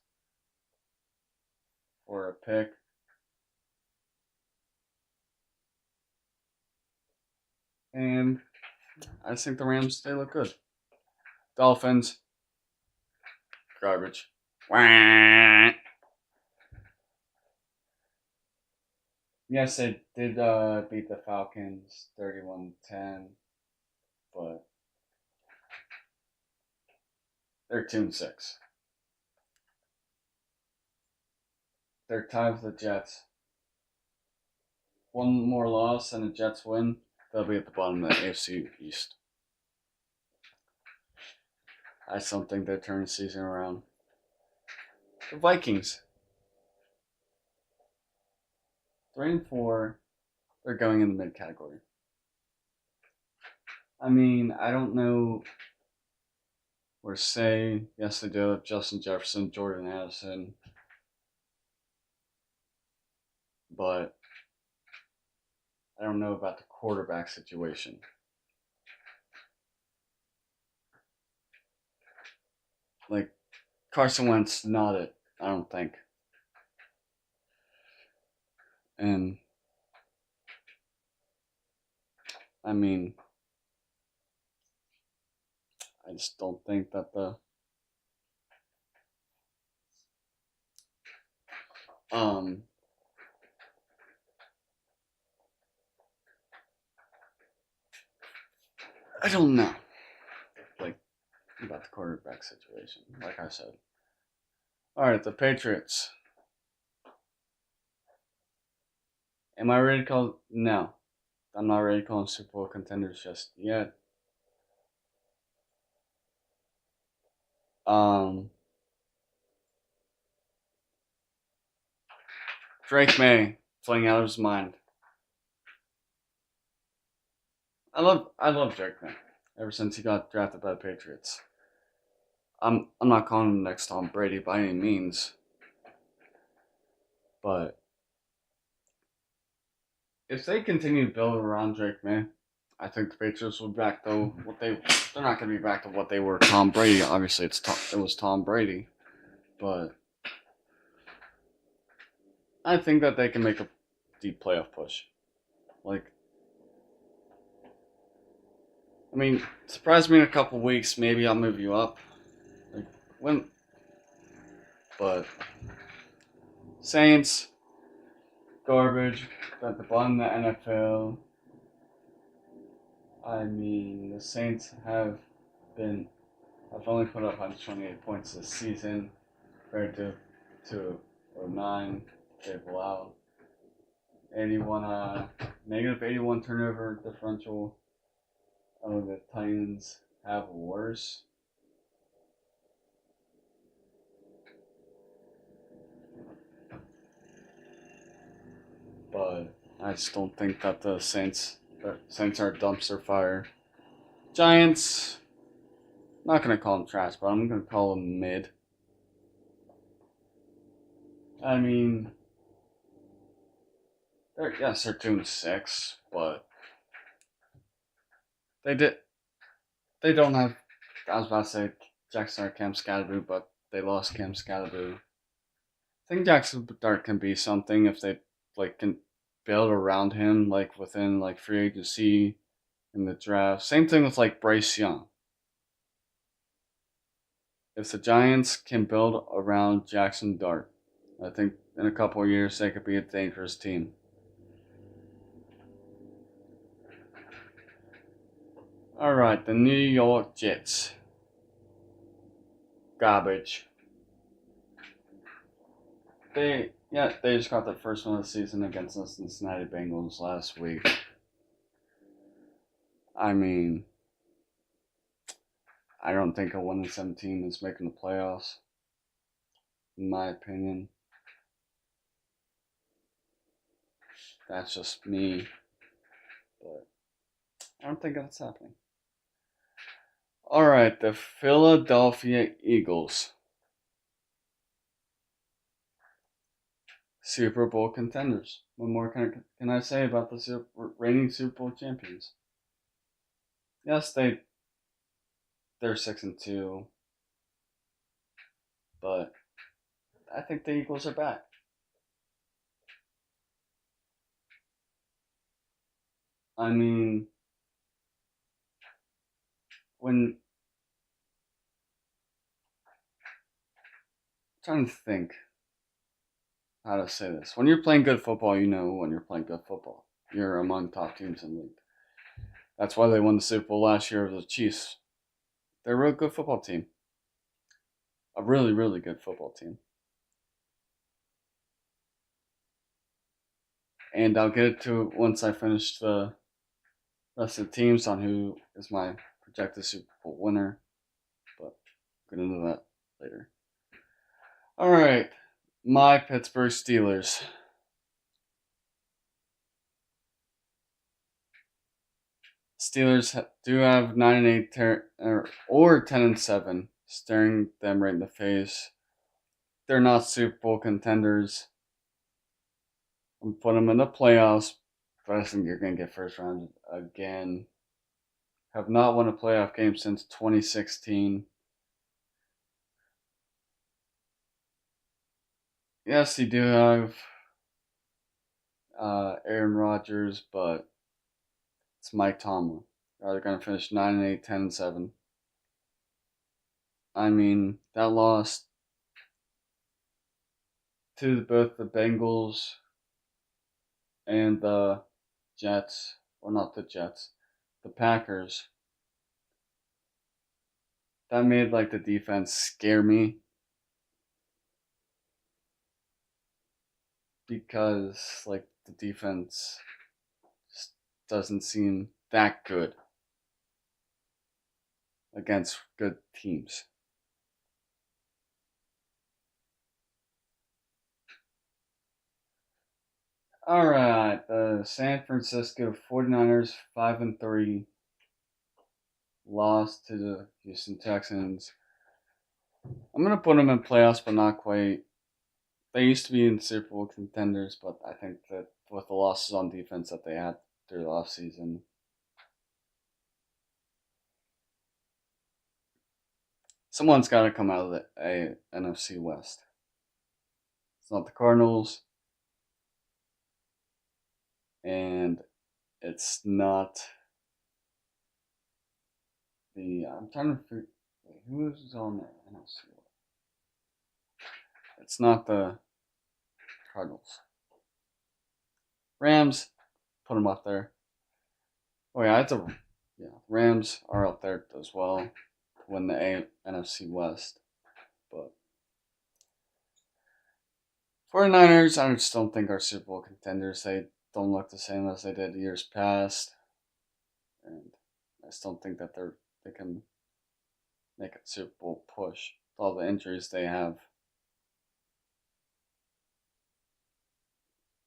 for a pick. And I just think the Rams, they look good. Dolphins, garbage. Wah. Yes, they did beat the Falcons 31-10, but they're 2-6. They're tied with the Jets. One more loss and the Jets win, they'll be at the bottom of the AFC East. I just don't think they'll turn the season around. The Vikings, 3-4, they're going in the mid category. I mean, I don't know where to say. Yes, they do have Justin Jefferson, Jordan Addison, but I don't know about the quarterback situation. Like, Carson Wentz, not it, I don't think. And, I mean, I just don't think that I don't know. Like, about the quarterback situation, like I said. Alright, the Patriots. Am I ready to call? No. I'm not ready to call them Super Bowl contenders just yet. Drake May playing out of his mind. I love Drake May ever since he got drafted by the Patriots. I'm not calling him the next Tom Brady by any means, but if they continue to build around Drake May, I think the Patriots will be back to they're not going to be back to what they were Tom Brady. Obviously, it was Tom Brady, but I think that they can make a deep playoff push. Like, I mean, surprise me in a couple weeks. Maybe I'll move you up. Like, when, but Saints, garbage. At the bottom of the NFL. I mean, the Saints been have only put up 128 points this season compared to 09. They've allowed 81 negative 81 turnover differential. Oh, the Titans have worse. But I just don't think that the Saints are dumpster fire. Giants, not gonna call them trash, but I'm gonna call them mid. I mean, they're 2-6, but they did they don't have. I was about to say Jackson or Cam Scatterboo, but they lost Cam Scatterboo. I think Jackson Dart can be something if they can build around him within free agency in the draft. Same thing with Bryce Young. If the Giants can build around Jackson Dart, I think in a couple of years they could be a dangerous team. All right, the New York Jets. Garbage. They just got their first one of the season against the Cincinnati Bengals last week. I mean, I don't think a 1-7 team is making the playoffs, in my opinion. That's just me, but I don't think that's happening. All right, the Philadelphia Eagles. Super Bowl contenders. What more can I say about the reigning Super Bowl champions? Yes, they're 6-2, but I think the Eagles are back. I mean, I'm trying to think how to say this. When you're playing good football, you know when you're playing good football. You're among top teams in the league. That's why they won the Super Bowl last year over the Chiefs. They're a real good football team. A really, really good football team. And I'll get it to once I finish the rest of the teams on who is my projected Super Bowl winner. But we'll get into that later. All right. My Pittsburgh Steelers. Steelers do have 9-8 or 10-7, staring them right in the face. They're not Super Bowl contenders. I'm putting them in the playoffs, but I think you're going to get first round again. Have not won a playoff game since 2016. Yes, you do have Aaron Rodgers, but it's Mike Tomlin. They're going to finish 9-8, 10-7. I mean, that loss to both the Bengals and the Jets, or not the Jets, the Packers. That made the defense scare me because the defense just doesn't seem that good against good teams. All right, the San Francisco 49ers 5-3 lost to the Houston Texans. I'm gonna put them in playoffs, but not quite. They used to be in Super Bowl contenders, but I think that with the losses on defense that they had through the offseason, someone's got to come out of the NFC West. It's not the Cardinals, and it's not I'm trying to figure who's on there. I don't see what. It's not the Cardinals. Rams, put them up there. Oh yeah, Rams are up there as well to win the NFC West. But 49ers, I just don't think are Super Bowl contenders. They don't look the same as they did years past. And I just don't think that they can make a Super Bowl push with all the injuries they have.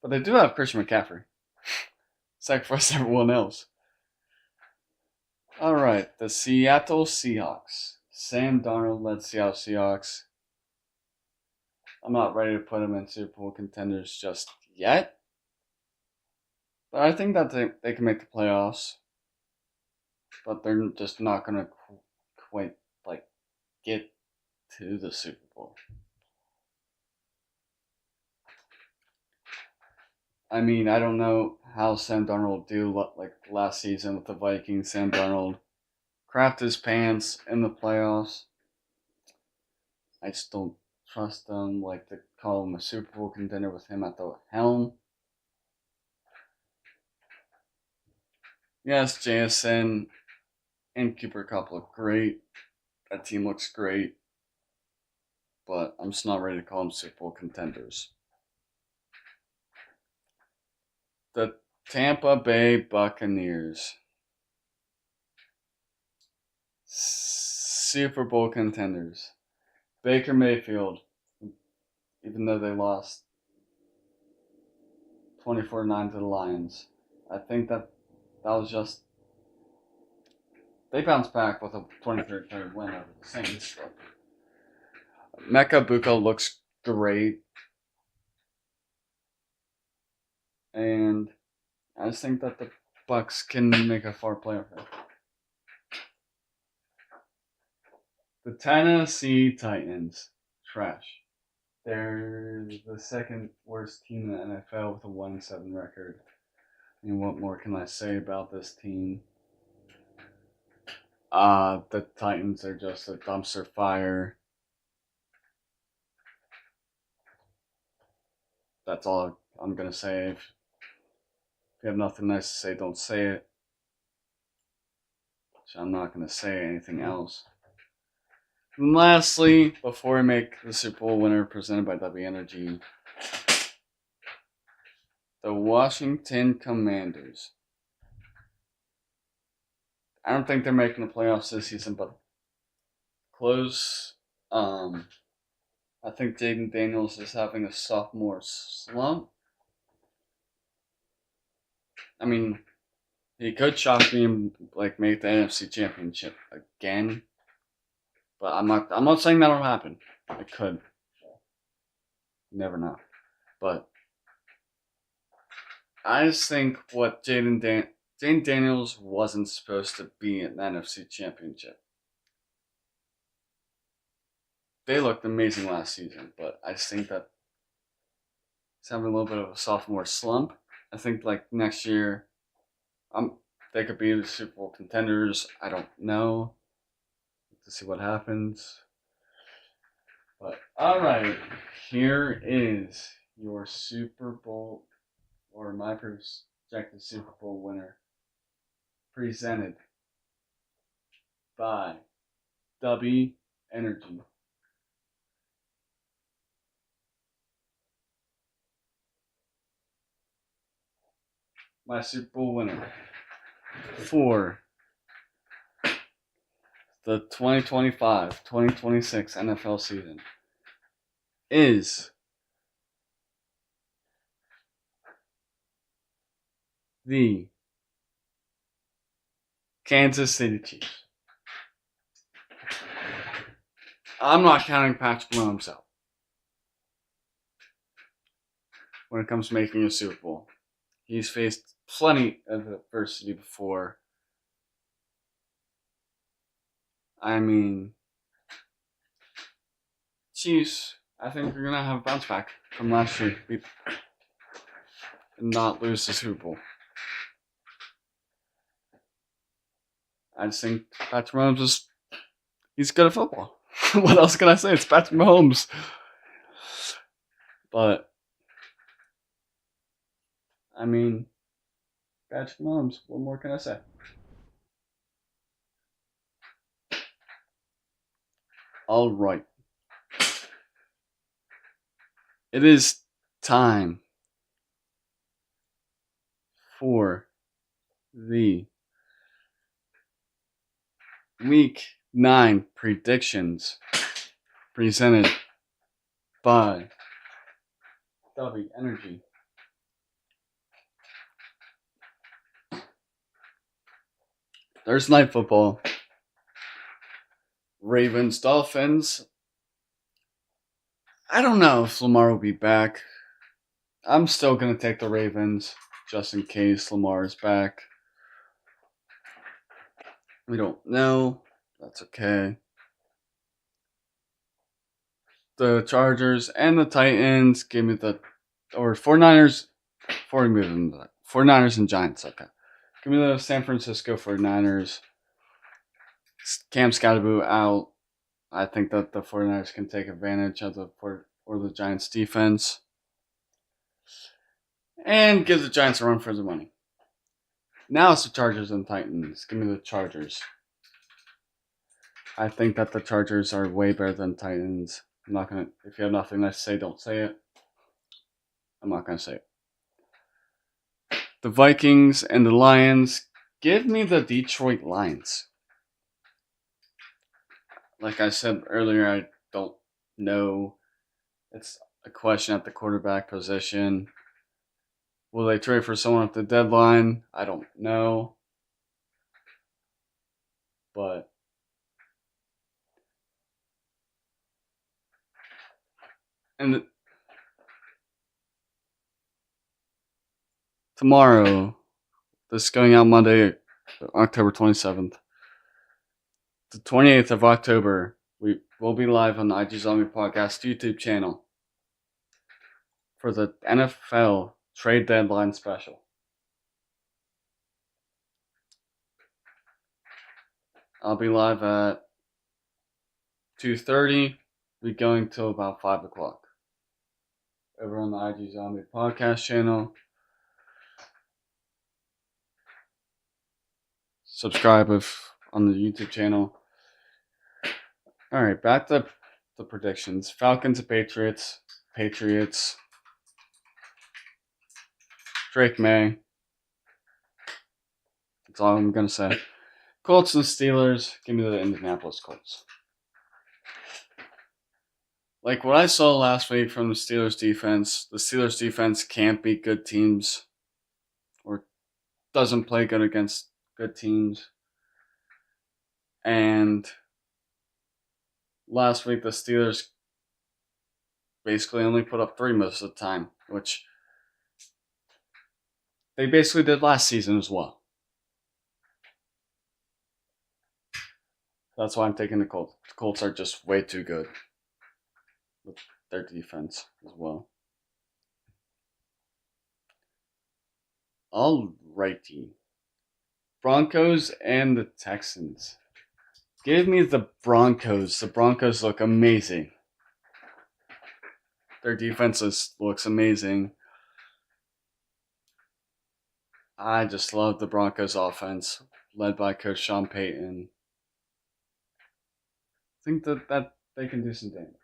But they do have Christian McCaffrey. Sacrifice everyone else. Alright, the Seattle Seahawks. Sam Darnold led Seattle Seahawks. I'm not ready to put them in Super Bowl contenders just yet. But I think that they can make the playoffs. But they're just not going to quite get to the Super Bowl. I mean, I don't know how Sam Darnold will do like last season with the Vikings. Sam Darnold crapped his pants in the playoffs. I just don't trust them. Like to call him a Super Bowl contender with him at the helm. Yes, JSN and Cooper Kupp look great. That team looks great. But I'm just not ready to call them Super Bowl contenders. The Tampa Bay Buccaneers. Super Bowl contenders. Baker Mayfield, even though they lost 24-9 to the Lions. I think that was just... They bounced back with a 23-3 win over the Saints. Mecca Buka looks great. And I just think that the Bucs can make a far playoff. The Tennessee Titans. Trash. They're the second worst team in the NFL with a 1-7 record. I mean, what more can I say about this team? The Titans are just a dumpster fire. That's all I'm gonna say. If you have nothing nice to say, don't say it. So I'm not gonna say anything else. And lastly, before we make the Super Bowl winner presented by W Energy, the Washington Commanders. I don't think they're making the playoffs this season, but close. I think Jaden Daniels is having a sophomore slump. I mean, he could shock me and make the NFC Championship again. But I'm not saying that'll happen. It could. Never know. But I just think what Jaden Daniels wasn't supposed to be in the NFC Championship. They looked amazing last season, but I just think that he's having a little bit of a sophomore slump. I think next year, they could be the Super Bowl contenders. I don't know. To see what happens. But alright, here is your Super Bowl, or my projected Super Bowl winner, presented by W Energy. My Super Bowl winner for the 2025-2026 NFL season is the Kansas City Chiefs. I'm not counting Patrick Mahomes out when it comes to making a Super Bowl. He's faced plenty of adversity before. I mean, Chiefs, I think we're going to have a bounce back from last year and not lose the Super Bowl. I just think Patrick Mahomes he's good at football. What else can I say? It's Patrick Mahomes. But I mean, Patrick Mahomes. What more can I say? All right. It is time for the Week 9 predictions presented by W Energy. Thursday night football. Ravens, Dolphins. I don't know if Lamar will be back. I'm still going to take the Ravens just in case Lamar is back. We don't know. That's okay. The Chargers and the Titans. Give me the... Or 49ers. 49ers and Giants. Okay. Give me the San Francisco 49ers. Cam Scatterboo out. I think that the 49ers can take advantage of the Giants defense. And give the Giants a run for the money. Now it's the Chargers and Titans. Give me the Chargers. I think that the Chargers are way better than Titans. I'm not gonna. If you have nothing nice to say, don't say it. I'm not gonna say it. The Vikings and the Lions. Give me the Detroit Lions. Like I said earlier, I don't know. It's a question at the quarterback position. Will they trade for someone at the deadline? I don't know. But tomorrow, this is going out Monday, October 27th. The 28th of October, we will be live on the IG Zombie Podcast YouTube channel for the NFL Trade Deadline Special. I'll be live at 2:30. We're going till about 5 o'clock. Over on the IG Zombie Podcast channel. Subscribe on the YouTube channel. Alright, back to the predictions. Falcons and Patriots. Patriots. Drake May. That's all I'm going to say. Colts and Steelers. Give me the Indianapolis Colts. Like what I saw last week from the Steelers defense can't beat good teams or doesn't play good against good teams. And last week the Steelers basically only put up 3 most of the time, which they basically did last season as well. That's why I'm taking the Colts. The Colts are just way too good with their defense as well. Alrighty. Broncos and the Texans. Give me the Broncos. The Broncos look amazing. Their defense looks amazing. I just love the Broncos offense, led by Coach Sean Payton. I think that they can do some damage.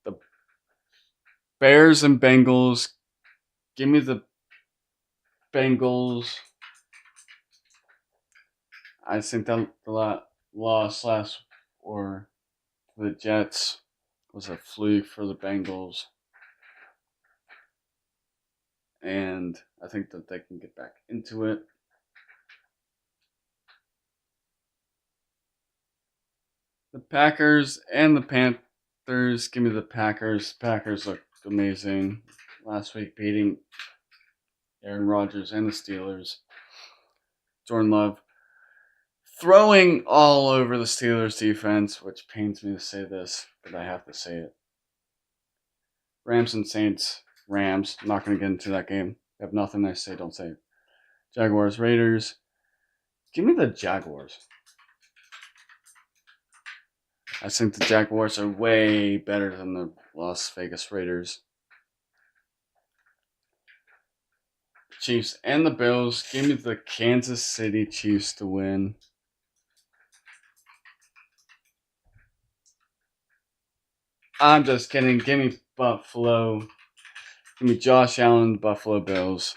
The Bears and Bengals. Give me the Bengals. I think that the loss or the Jets was a fluke for the Bengals. And I think that they can get back into it. The Packers and the Panthers. Give me the Packers. Packers look amazing. Last week beating Aaron Rodgers and the Steelers. Jordan Love throwing all over the Steelers defense, which pains me to say this, but I have to say it. Rams and Saints. Rams. I'm not going to get into that game. If you have nothing nice to say, don't say it. Jaguars, Raiders. Give me the Jaguars. I think the Jaguars are way better than the Las Vegas Raiders. Chiefs and the Bills. Give me the Kansas City Chiefs to win. I'm just kidding. Give me Buffalo. Give me Josh Allen, Buffalo Bills.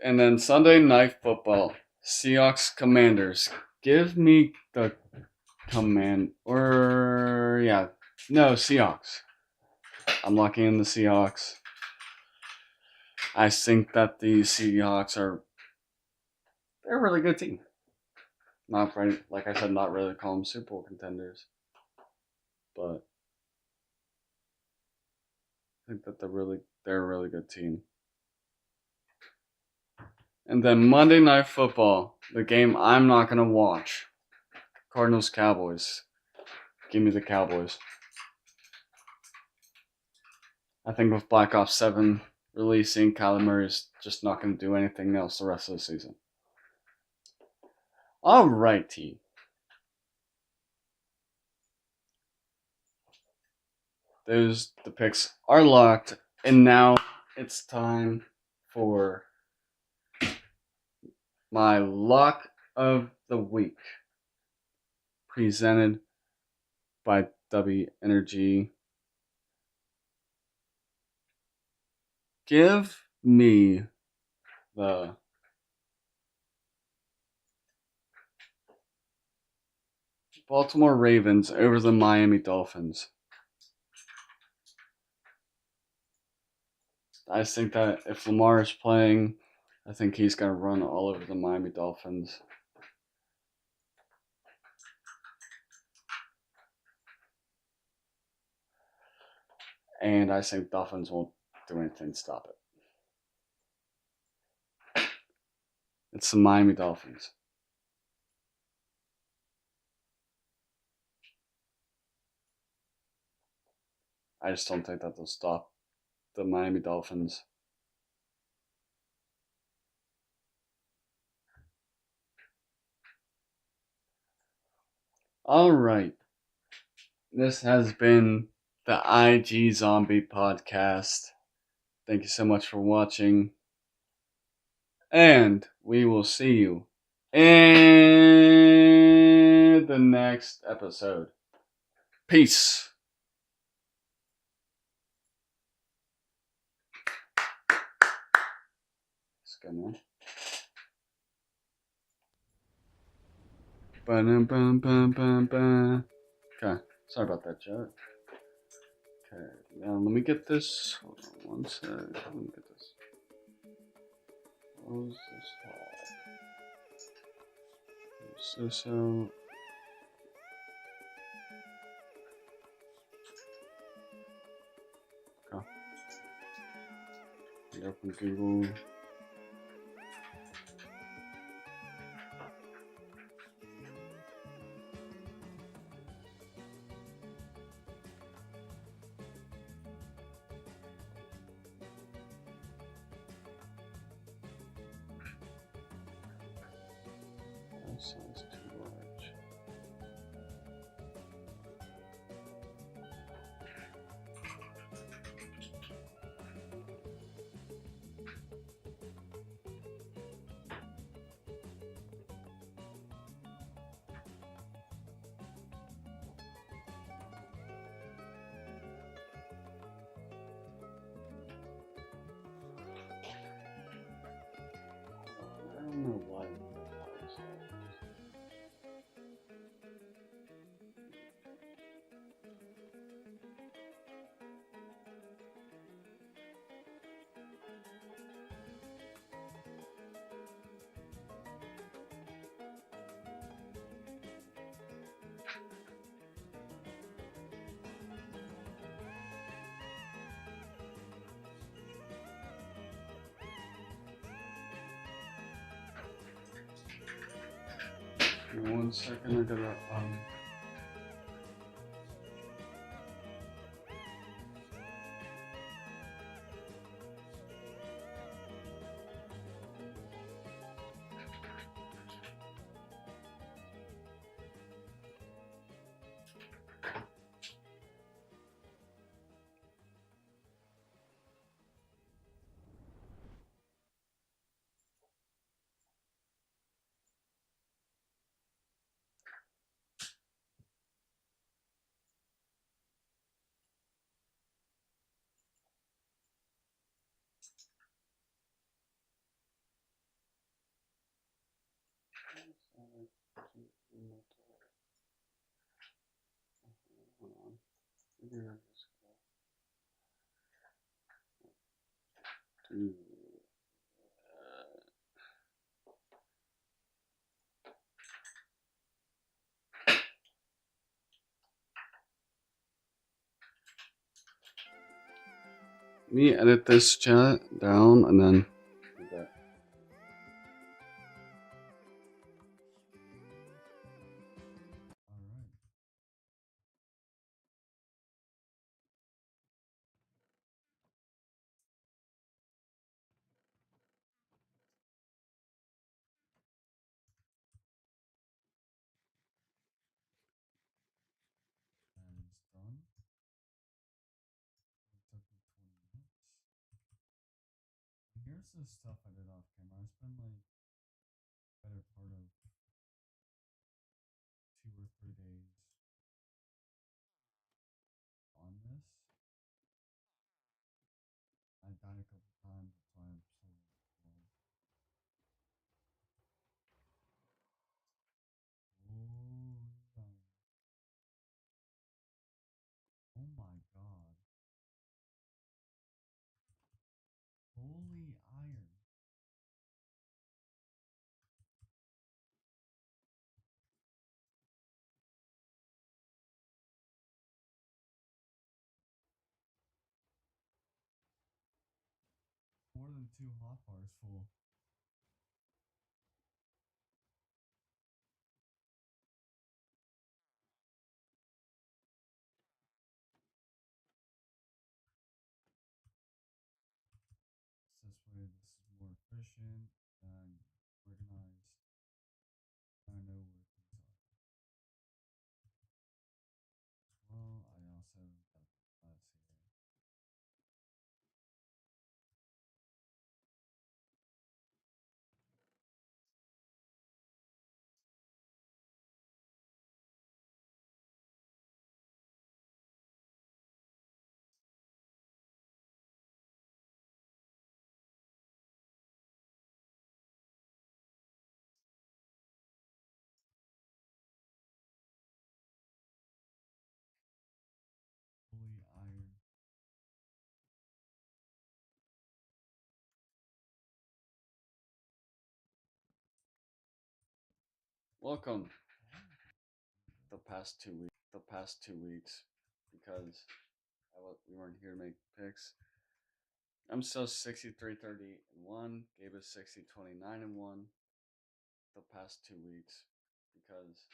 And then Sunday Night Football. Seahawks, Commanders. Give me the Seahawks. I'm locking in the Seahawks. I think that the Seahawks they're a really good team. Not right, like I said, not really call them Super Bowl contenders, but I think that they're a really good team. And then Monday Night Football, the game I'm not gonna watch. Cardinals Cowboys. Give me the Cowboys. I think with Black Ops 7 releasing, Kyler Murray is just not going to do anything else the rest of the season. Alright, team. The picks are locked, and now it's time for my lock of the week, presented by W Energy. Give me the Baltimore Ravens over the Miami Dolphins. I think that if Lamar is playing, I think he's going to run all over the Miami Dolphins. And I think Dolphins won't do anything to stop it. It's the Miami Dolphins. I just don't think that they'll stop the Miami Dolphins. Alright. This has been the IG Zombie Podcast. Thank you so much for watching. And we will see you in the next episode. Peace. Let's go, man. Okay, sorry about that, Joe. Okay, now let me get this. Hold on one sec. Let me get this. What was this? So. Okay. Open Google. That sounds too large. I don't know why. Give me 1 second, I gotta Hold on. Maybe I'll just do. Let me edit this chat down and then. Okay. Alright. That is done. It took me 20 minutes. And here's the stuff I did off camera. I spent like better part of 2 or 3 days on this. I died a couple times, that's why I'm so slow. Oh my god. Holy iron. More than 2 hot bars full. This way, this is more efficient and organized. I know where things are. Well, I also got the class here. Holy iron. Welcome. The past 2 weeks, because we weren't here to make picks. I'm still 63-30-1. Gabe is 60-29-1. The past 2 weeks, because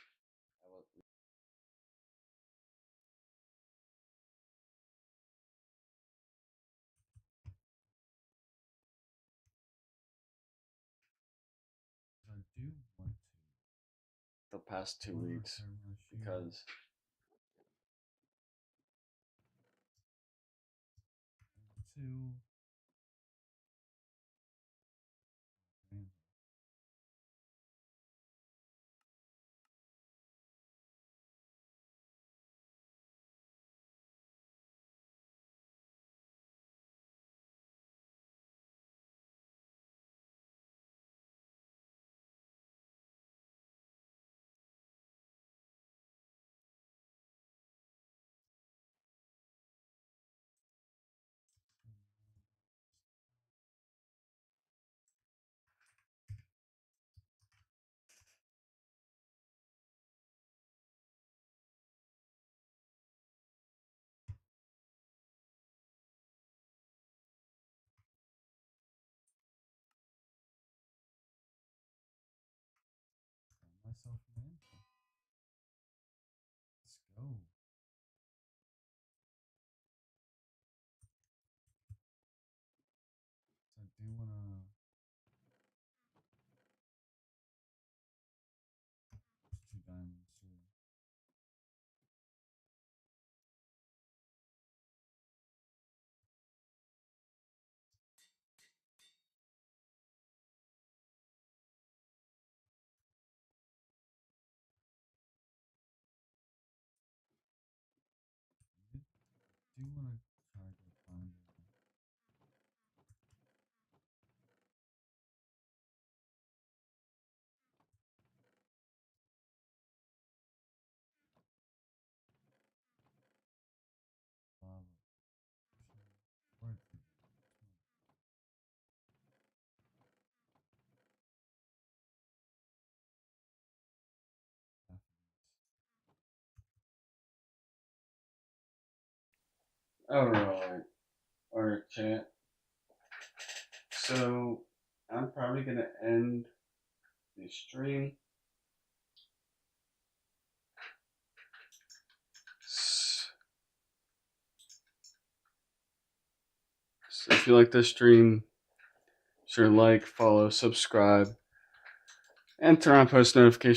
I do want to. The past 2 weeks, because two. Man. Myself, man. Let's go. So I do wanna. There's 2 diamonds too. I do wanna try to find it. Alright. Alright, chat. So, I'm probably gonna end the stream. So if you like this stream, sure like, follow, subscribe, and turn on post notifications.